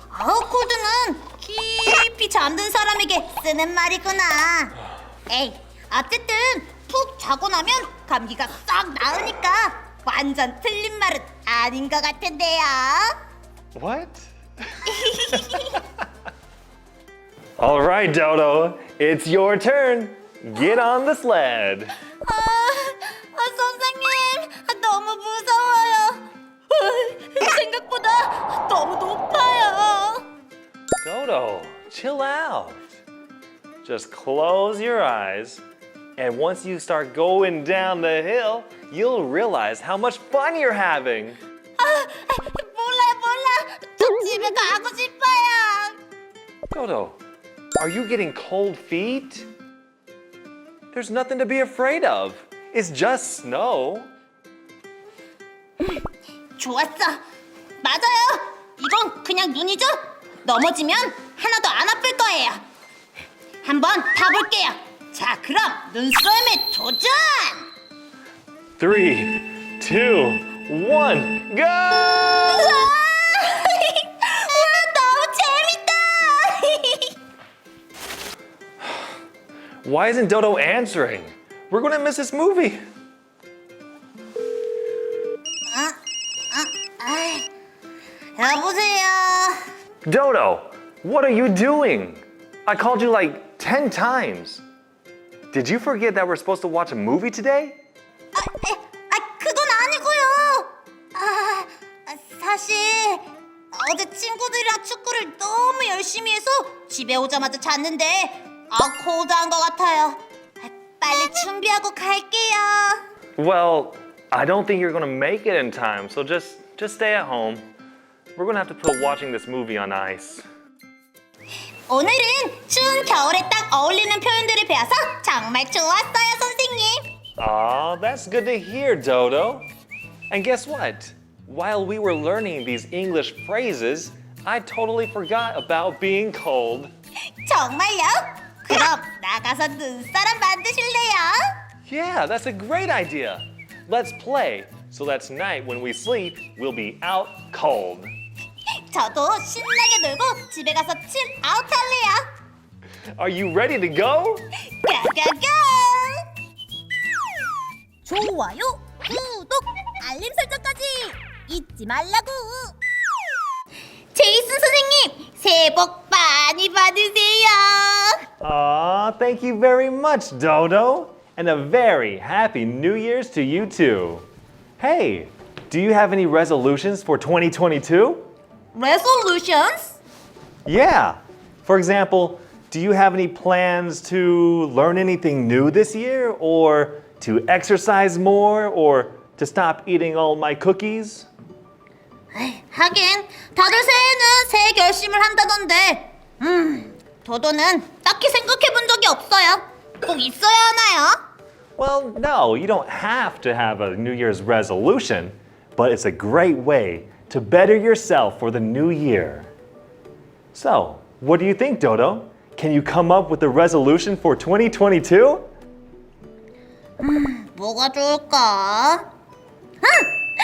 아웃콜드는 깊이 잠든 사람에게 쓰는 말이구나. 에이, 어쨌든 푹 자고 나면 감기가 싹 나으니까 완전 틀린 말은 아닌 것 같은데요. What? All right, Dodo, it's your turn. Get on the sled. 선생님, 너무 무서워요. 생각보다 너무 높아요. Dodo, chill out. Just close your eyes, and once you start going down the hill, you'll realize how much fun you're having. 몰라. 저 집에 가고 싶어요. Dodo, are you getting cold feet? There's nothing to be afraid of. It's just snow. 좋았어. 맞아요. 이건 그냥 눈이죠? 넘어지면 하나도 안 아플 거예요. 한번 타볼게요. 자, 그럼 눈썰매 도전! 3, 2, 1, go! 너무 재밌다! Why isn't Dodo answering? We're gonna miss this movie. 여보세요. Dodo, what are you doing? I called you like 10 times. Did you forget that we're supposed to watch a movie today? 그건 아니고요. 사실 어제 친구들이랑 축구를 너무 열심히 해서 집에 오자마자 잤는데 코ld한 것 같아요. 빨리 준비하고 갈게요. Well, I don't think you're gonna make it in time, so just stay at home. We're gonna have to put watching this movie on ice. 오늘은 추운 겨울에 딱 어울리는 표현들을 배워서 정말 좋았어요, 선생님. Aw, that's good to hear, Dodo. And guess what? While we were learning these English phrases, I totally forgot about being cold. 정말요? 그럼 나가서 눈사람 만드실래요? Yeah, that's a great idea. Let's play, so that tonight when we sleep, we'll be out cold. 저도 신나게 놀고 집에 가서 칠 아웃 할래요. Are you ready to go? 가가가! 좋아요, 구독, 알림 설정까지 잊지 말라고. 제이슨 선생님, 새해 복 많이 받으세요. Aw, thank you very much, Dodo. And a very happy New Year's to you too. Hey, do you have any resolutions for 2022? Resolutions? Yeah. For example, do you have any plans to learn anything new this year? Or to exercise more? Or to stop eating all my cookies? 하긴 다들 새해는 새해 결심을 한다던데 도도는 딱히 생각해 본 적이 없어요. 꼭 있어야 하나요? Well, no, you don't have to have a New Year's resolution, but it's a great way to better yourself for the new year. So, what do you think, Dodo? Can you come up with a resolution for 2022? 뭐가 좋을까?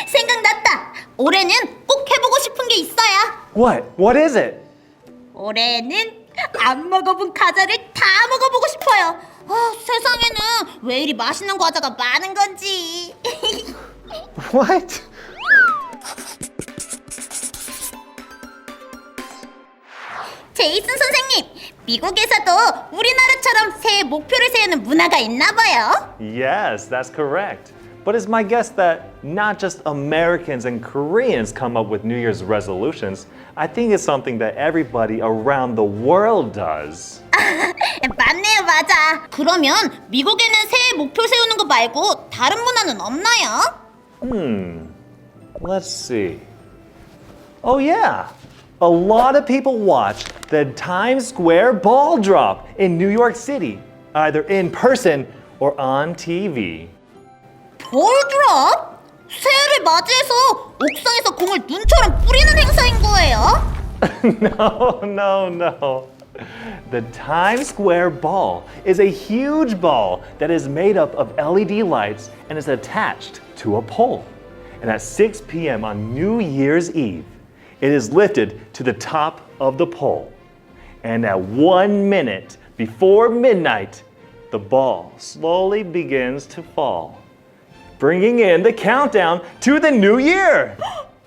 생각났다. 올해는 꼭 해보고 싶은 게 있어요. What? What is it? 올해는 안 먹어본 과자를 다 먹어보고 싶어요. 세상에는 왜 이리 맛있는 과자가 많은 건지. What? 제이슨 선생님, 미국에서도 우리나라처럼 새해 목표를 세우는 문화가 있나 봐요. Yes, that's correct. But it's my guess that not just Americans and Koreans come up with New Year's resolutions. I think it's something that everybody around the world does. 맞네요, 맞아. 그러면 미국에는 새해 목표 세우는 거 말고 다른 문화는 없나요? Let's see. Oh yeah, a lot of people watch the Times Square ball drop in New York City, either in person or on TV. 볼드롭? 새해를 맞이해서 옥상에서 공을 눈처럼 뿌리는 행사인 거예요? No. The Times Square ball is a huge ball that is made up of LED lights and is attached to a pole. And at 6 p.m. on New Year's Eve, it is lifted to the top of the pole. And at 1 minute before midnight, the ball slowly begins to fall, bringing in the countdown to the new year.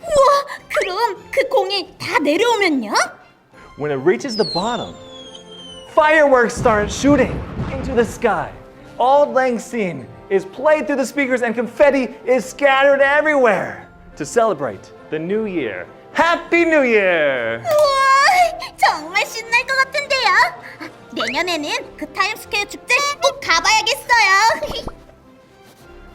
우와, 그럼 그 공이 다 내려오면요? When it reaches the bottom, fireworks start shooting into the sky. Auld Lang Syne is played through the speakers and confetti is scattered everywhere to celebrate the new year. Happy New Year! 우와, 정말 신날 것 같은데요? 내년에는 그 타임스퀘어 축제 꼭 가봐야겠어요.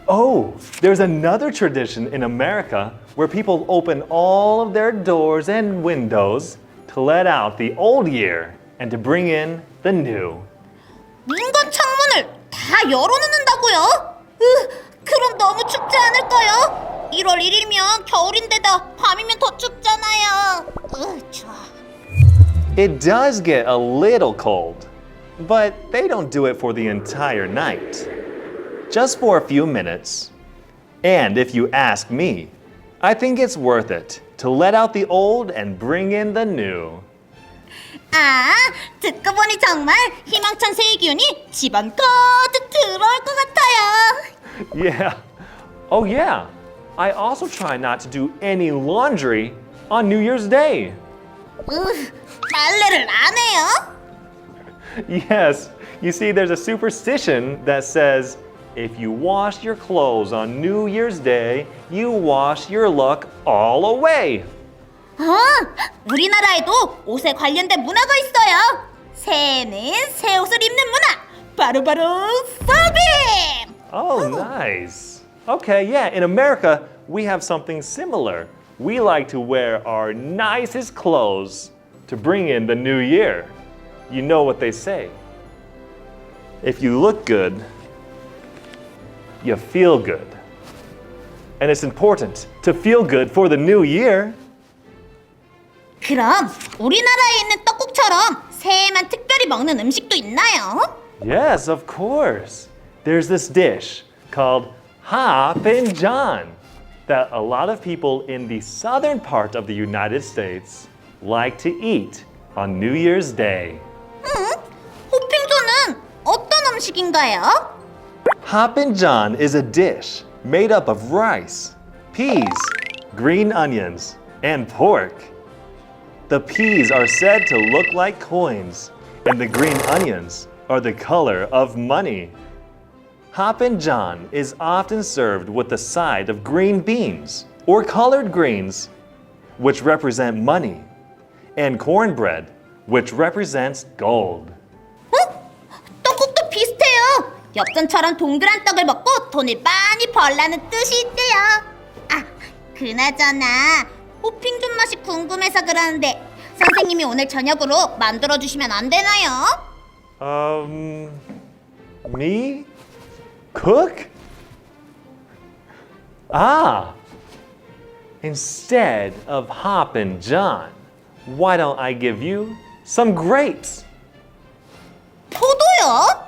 Oh, there's another tradition in America where people open all of their doors and windows to let out the old year and to bring in the new. 문과 창문을 다 열어놓는다고요? 그럼 너무 춥지 않을까요? 1월 1일이면 겨울인데다 밤이면 더 춥잖아요. 좋아. It does get a little cold, but they don't do it for the entire night. Just for a few minutes. And if you ask me, I think it's worth it to let out the old and bring in the new. 아, 듣고 보니 정말 희망찬 새해 기운이 집안 가득 들어올 것 같아요. Yeah. Oh, yeah. I also try not to do any laundry on New Year's Day. 빨래를 안 해요? Yes. You see, there's a superstition that says if you wash your clothes on New Year's Day, you wash your luck all away. 우리나라에도 옷에 관련된 문화가 있어요. 새해는 새 옷을 입는 문화. 바로바로 서빙! Oh, nice. Okay, yeah, in America, we have something similar. We like to wear our nicest clothes to bring in the new year. You know what they say. If you look good, you feel good. And it's important to feel good for the new year. 그럼 우리나라에 있는 떡국처럼 새해만 특별히 먹는 음식도 있나요? Yes, of course. There's this dish called Hop and John that a lot of people in the southern part of the United States like to eat on New Year's Day. 호핑조는 어떤 음식인가요? Hop and John is a dish made up of rice, peas, green onions, and pork. The peas are said to look like coins, and the green onions are the color of money. Hop and John is often served with a side of green beans or colored greens, which represent money, and cornbread, which represents gold. 떡국도 비슷해요. 엽전처럼 동그란 떡을 먹고 돈을 많이 벌라는 뜻이 있대요. 아, 그나저나 호핑존 맛이 궁금해서 그러는데 선생님이 오늘 저녁으로 만들어주시면 안 되나요? Me? Cook? Ah! Instead of Hop and John, why don't I give you some grapes? 포도요?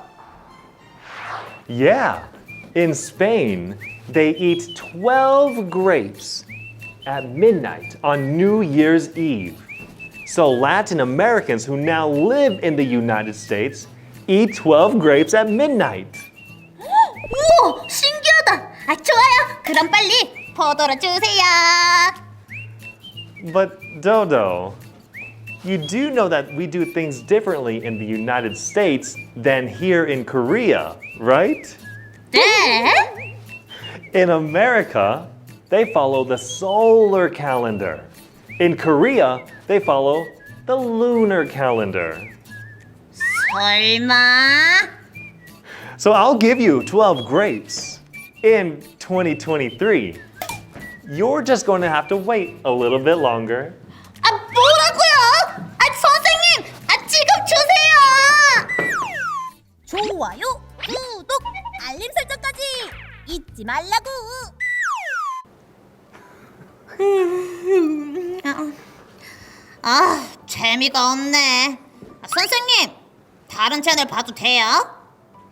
Yeah, in Spain, they eat 12 grapes at midnight on New Year's Eve. So Latin Americans who now live in the United States eat 12 grapes at midnight. 우와, 신기하다. 아, 좋아요. 그럼 빨리 포도로 주세요. But Dodo, you do know that we do things differently in the United States than here in Korea, right? 네? In America, they follow the solar calendar. In Korea, they follow the lunar calendar. 설마? So I'll give you 12 grapes in 2023. You're just going to have to wait a little bit longer. 아, 뭐라고요? 아, 선생님! 아, 지금 주세요! 좋아요, 구독, 알림 설정까지 잊지 말라고! 아, 재미가 없네. 아, 선생님, 다른 채널 봐도 돼요?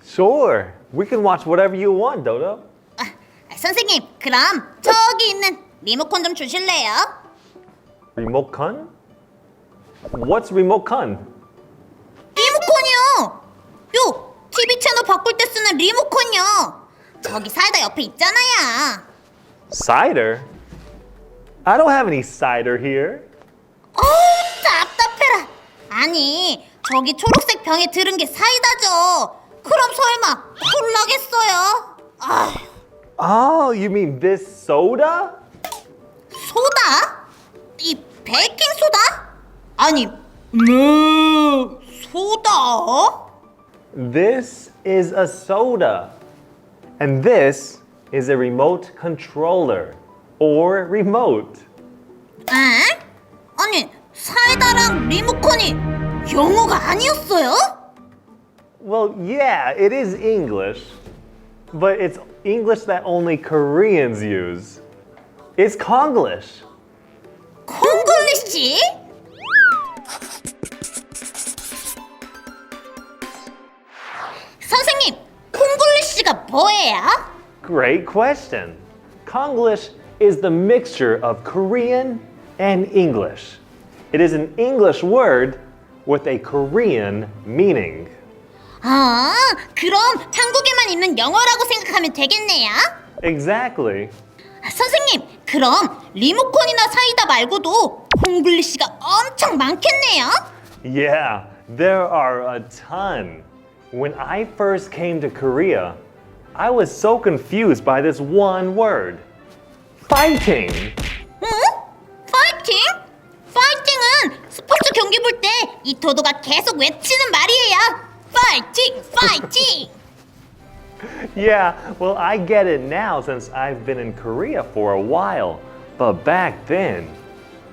Sure, we can watch whatever you want, Dodo. 아, 선생님, 그럼 저기 있는 리모컨 좀 주실래요? Remote con? What's remote con? 요, TV 채널 바꿀 때 쓰는 리모컨이요. 저기 사이다 옆에 있잖아요. Cider? I don't have any cider here. 답답해라. 아니, 저기 초록색 병에 들은 게 사이다죠. 그럼 설마 콜라겠어요? 아휴, Oh, you mean this soda? 소다? 이 베이킹 소다? 아니, 소다? This is a soda. And this is a remote controller or remote. 에? 아니, 사이다랑 리모컨이 영어가 아니었어요? Well, yeah, it is English, but it's English that only Koreans use. It's Konglish. 콩글리시? 선생님, 콩글리시가 뭐예요? Great question. Konglish is the mixture of Korean and English. It is an English word with a Korean meaning. 아, 그럼 한국에만 있는 영어라고 생각하면 되겠네요. Exactly. 선생님, 그럼 리모컨이나 사이다 말고도 콩글리시가 엄청 많겠네요? Yeah, there are a ton. When I first came to Korea, I was so confused by this one word. Fighting. 응? 파이팅? 파이팅은 스포츠 경기 볼 때 이 도도가 계속 외치는 말이에요. 파이팅! 파이팅! Yeah, well, I get it now since I've been in Korea for a while. But back then,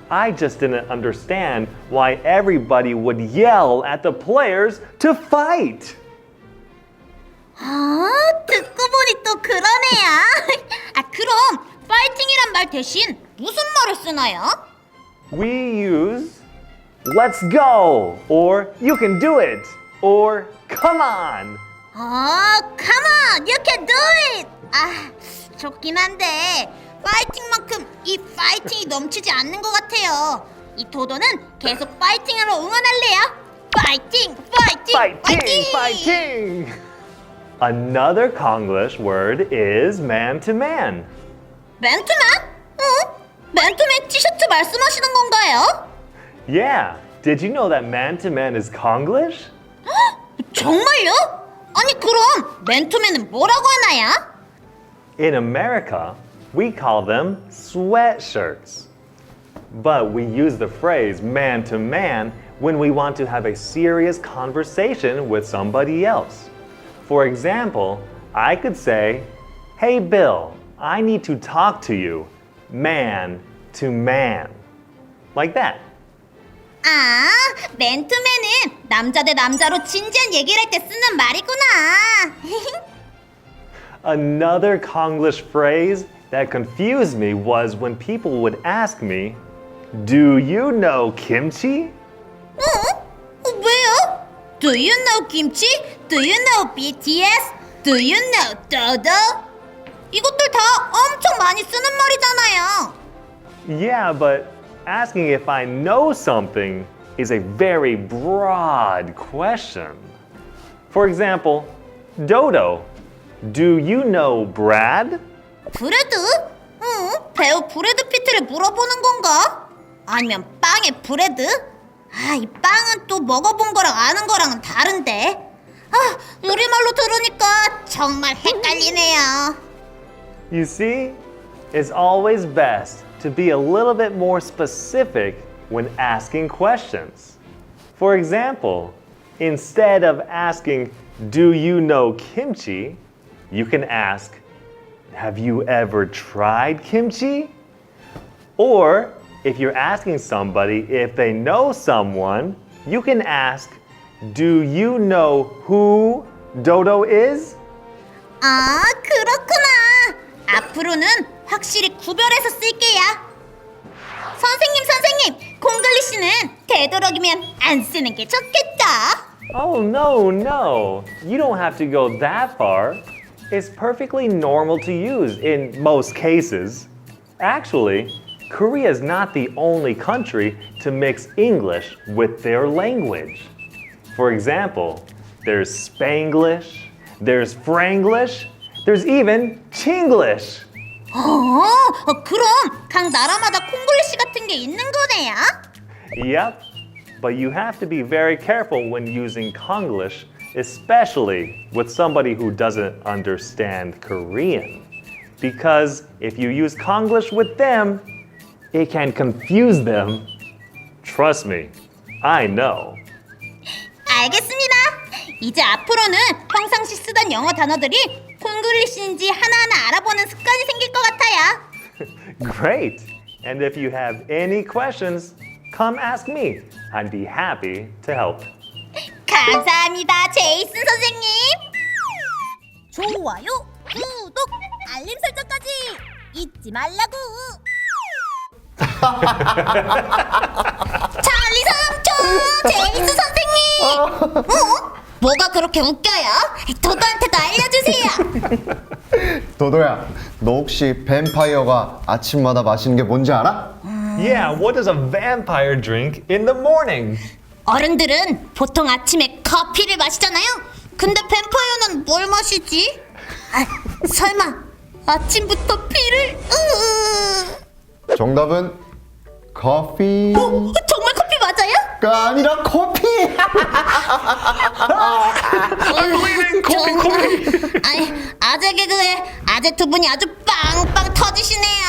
I just didn't understand why everybody would yell at the players to fight. 아, 듣고 보니 또 그러네요. 아, 그럼 파이팅이란 말 대신 무슨 말을 쓰나요? We use let's go, or you can do it, or come on. 아, come on, you can do it. 아, 좋긴 한데 파이팅만큼 이 파이팅이 넘치지 않는 것 같아요. 이 도도는 계속 파이팅으로 응원할래요. 파이팅, 파이팅, Fighting, fighting. Another Konglish word is man to man. 맨투맨? 응? 맨투맨 티셔츠 말씀하시는 건가요? Yeah, did you know that man to man is Konglish? 정말요? 아니 그럼 맨투맨은 뭐라고 하나요? In America, we call them sweatshirts. But we use the phrase man to man when we want to have a serious conversation with somebody else. For example, I could say, "Hey Bill, I need to talk to you, man to man." Like that. 아, 맨투맨은 남자 대 남자로 진지한 얘기를 할 때 쓰는 말이구나. Another Konglish phrase that confused me was when people would ask me, "Do you know kimchi?" 왜요? Do you know 김치? Do you know BTS? Do you know DODO? 이것들 다 엄청 많이 쓰는 말이잖아요. Yeah, but asking if I know something is a very broad question. For example, Dodo, do you know Brad? 브래드? 응, 배우 브래드 피트를 물어보는 건가? 아니면 빵의 브래드? 아, 이 빵은 또 먹어본 거랑 아는 거랑은 다른데. 아, 우리말로 들으니까 정말 헷갈리네요. You see, it's always best to be a little bit more specific when asking questions. For example, instead of asking, "Do you know kimchi?" you can ask, "Have you ever tried kimchi?" Or if you're asking somebody if they know someone, you can ask, "Do you know who Dodo is?" 아, 그렇구나. 앞으로는 확실히 구별해서 쓸게요. 선생님, 콩글리시는 되도록이면 안 쓰는 게 좋겠다. Oh, no, no. You don't have to go that far. It's perfectly normal to use in most cases. Actually, Korea is not the only country to mix English with their language. For example, There's Spanglish, there's Franglish, there's even Chinglish. 그럼 각 나라마다 콩글리시 같은 게 있는 거네요? Yep, but you have to be very careful when using Konglish, especially with somebody who doesn't understand Korean. Because if you use Konglish with them, it can confuse them. Trust me, I know. 알겠습니다. 이제 앞으로는 평상시 쓰던 영어 단어들이 콩글리시인지 하나하나 알아보는 습관이 생길 것 같아요. Great! And if you have any questions, come ask me. I'd be happy to help. 감사합니다, 제이슨 선생님. 좋아요, 구독, 알림 설정까지 잊지 말라고. 찰리 삼촌, 제이슨 선생님. 뭐가 그렇게 웃겨요? 도도한테도 알려주세요. 도도야, 너 혹시 뱀파이어가 아침마다 마시는 게 뭔지 알아? Yeah, what does a vampire drink in the morning? 어른들은 보통 아침에 커피를 마시잖아요. 근데 뱀파이어는 뭘 마시지? 설마 아침부터 피를? 정답은 커피. 정말 커피 맞아요? 가 아니라 커피. 아니, 아재 개그에 아재 두 분이 아주 빵빵 터지시네요.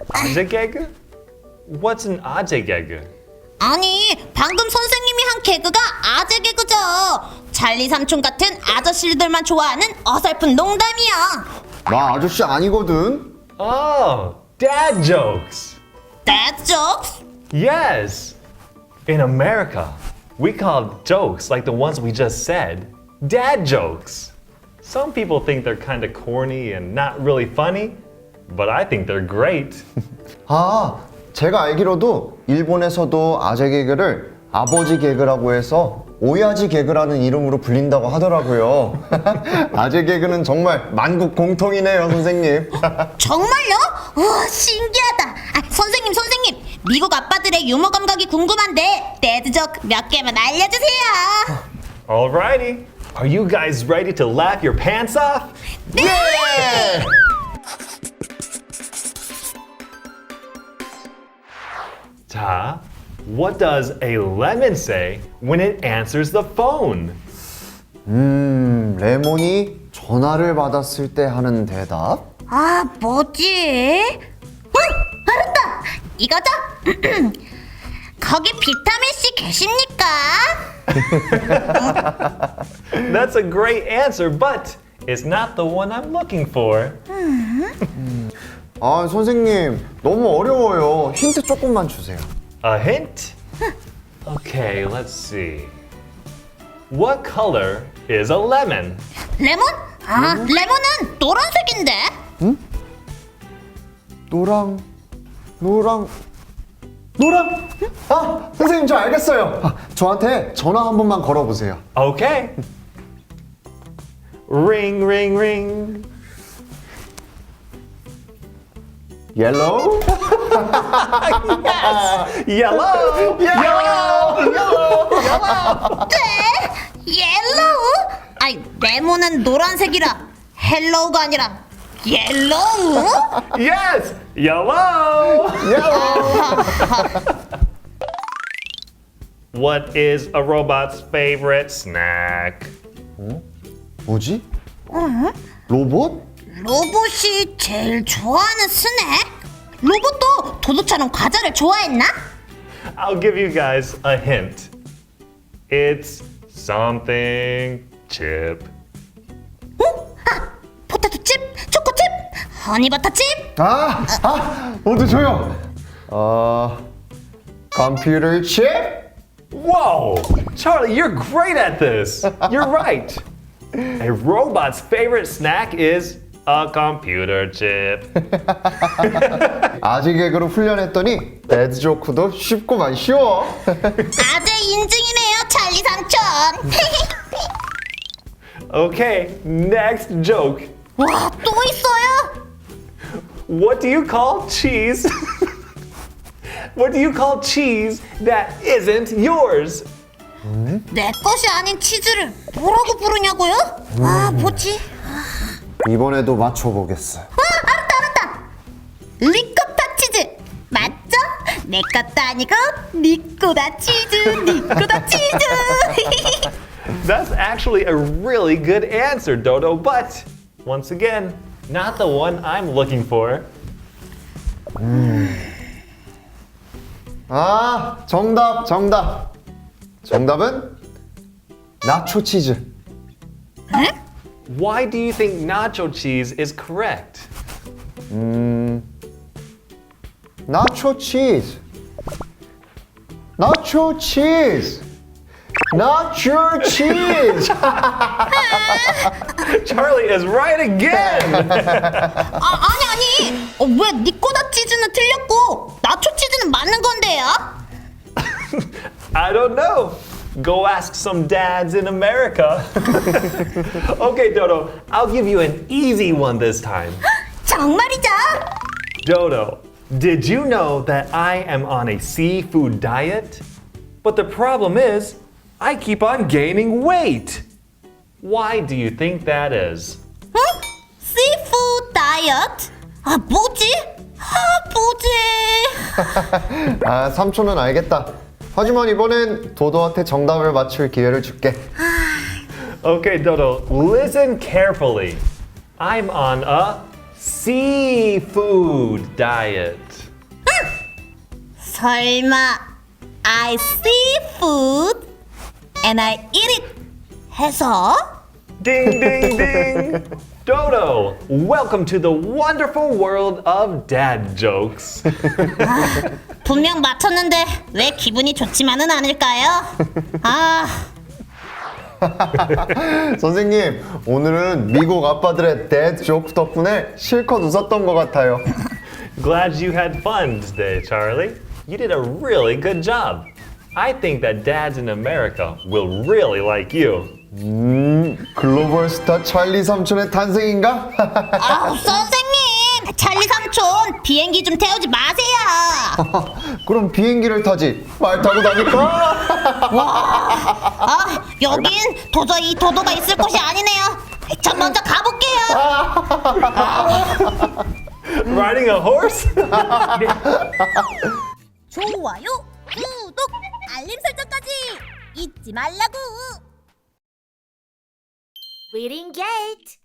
아재 개그? What's an 아재 개그? 아니, 방금 선생님이 한 개그가 아재 개그죠. 찰리 삼촌 같은 아저씨들만 좋아하는 어설픈 농담이야. 나 아저씨 아니거든. Oh, dad jokes. Dad jokes? Yes. In America, we call jokes like the ones we just said dad jokes. Some people think they're kind of corny and not really funny, but I think they're great. 아, 제가 알기로도 일본에서도 아재 개그를 아버지 개그라고 해서 오야지 개그라는 이름으로 불린다고 하더라고요. 아재 개그는 정말 만국 공통이네요, 선생님. 정말요? 우와, 신기하다. 선생님, 미국 아빠들의 유머 감각이 궁금한데 데드 조크 몇 개만 알려주세요. Alrighty. Are you guys ready to laugh your pants off? 네! 자, what does a lemon say when it answers the phone? 레몬이 전화를 받았을 때 하는 대답? 뭐지? 알았다! 이거죠? 거기 비타민C 계십니까? That's a great answer, but it's not the one I'm looking for. 아, 선생님, 너무 어려워요. 힌트 조금만 주세요. A hint? Okay, let's see. What color is a lemon? 레몬? 레몬은 노란색인데? 노랑. 아, 선생님, 저 알겠어요. 저한테 전화 한 번만 걸어보세요. Okay. Ring, ring, ring. 옐로우? Yellow! 네? 옐로우? 레몬은 노란색이라 헬로우가 아니라 옐로우? Yes! Yellow! What is a robot's favorite snack? 뭐지? 로봇? 로봇이 제일 좋아하는 스낵? 로봇도 도도처럼 과자를 좋아했나? I'll give you guys a hint. It's something chip. 포테토칩? 초코칩? 허니버터칩? 모두 조용. 컴퓨터 칩? Whoa! Charlie, you're great at this. You're right. A robot's favorite snack is a computer chip. 아재 개그로 훈련했더니 데드 조크도 쉽고만 쉬워. 아재 인증이네요, 찰리 삼촌. Okay, next joke. 와, 또 있어요? What do you call cheese? What do you call cheese that isn't yours? 내 것이 아닌 치즈를 뭐라고 부르냐고요? 아, 뭐지? 이번에도 맞춰보겠어. 알았다. 리코타 치즈 맞죠? 내 것도 아니고 니꼬다 치즈, 니꼬다 치즈. That's actually a really good answer, Dodo, but once again, not the one I'm looking for. 아, 정답. 정답은 나초 치즈. Why do you think nacho cheese is correct? 나초 치즈. 나초 치즈. 나초 치즈. Charlie is right again! 아니. 왜 니꼬다 치즈는 틀렸고 나초 치즈는 맞는 건데요? I don't know. Go ask some dads in America. Okay, Dodo, I'll give you an easy one this time. 정말이죠? Dodo, did you know that I am on a seafood diet? But the problem is, I keep on gaining weight. Why do you think that is? 응? Seafood diet? 아, 뭐지? 아, 삼촌은 알겠다. 하지만 이번엔 도도한테 정답을 맞출 기회를 줄게. Okay, Dodo, listen carefully. I'm on a seafood diet. 설마 I see food and I eat it 해서? Ding, ding, ding. Dodo, welcome to the wonderful world of dad jokes. 분명 맞췄는데 왜 기분이 좋지만은 않을까요? 아, 선생님, 오늘은 미국 아빠들의 데드 조크 덕분에 실컷 웃었던 것 같아요. Glad you had fun today, Charlie. You did a really good job. I think that dads in America will really like you. 글로벌 스타 찰리 삼촌의 탄생인가? 아우 선생님, 찰리 삼촌 비행기 좀 태우지 마세요. 그럼 비행기를 타지. 말 타고 다닐까? 아, 여긴 도저히 도도가 있을 곳이 아니네요. 전 먼저 가볼게요. Riding a horse? 좋아요, 구독, 알림 설정까지 잊지 말라고. Reading Gate.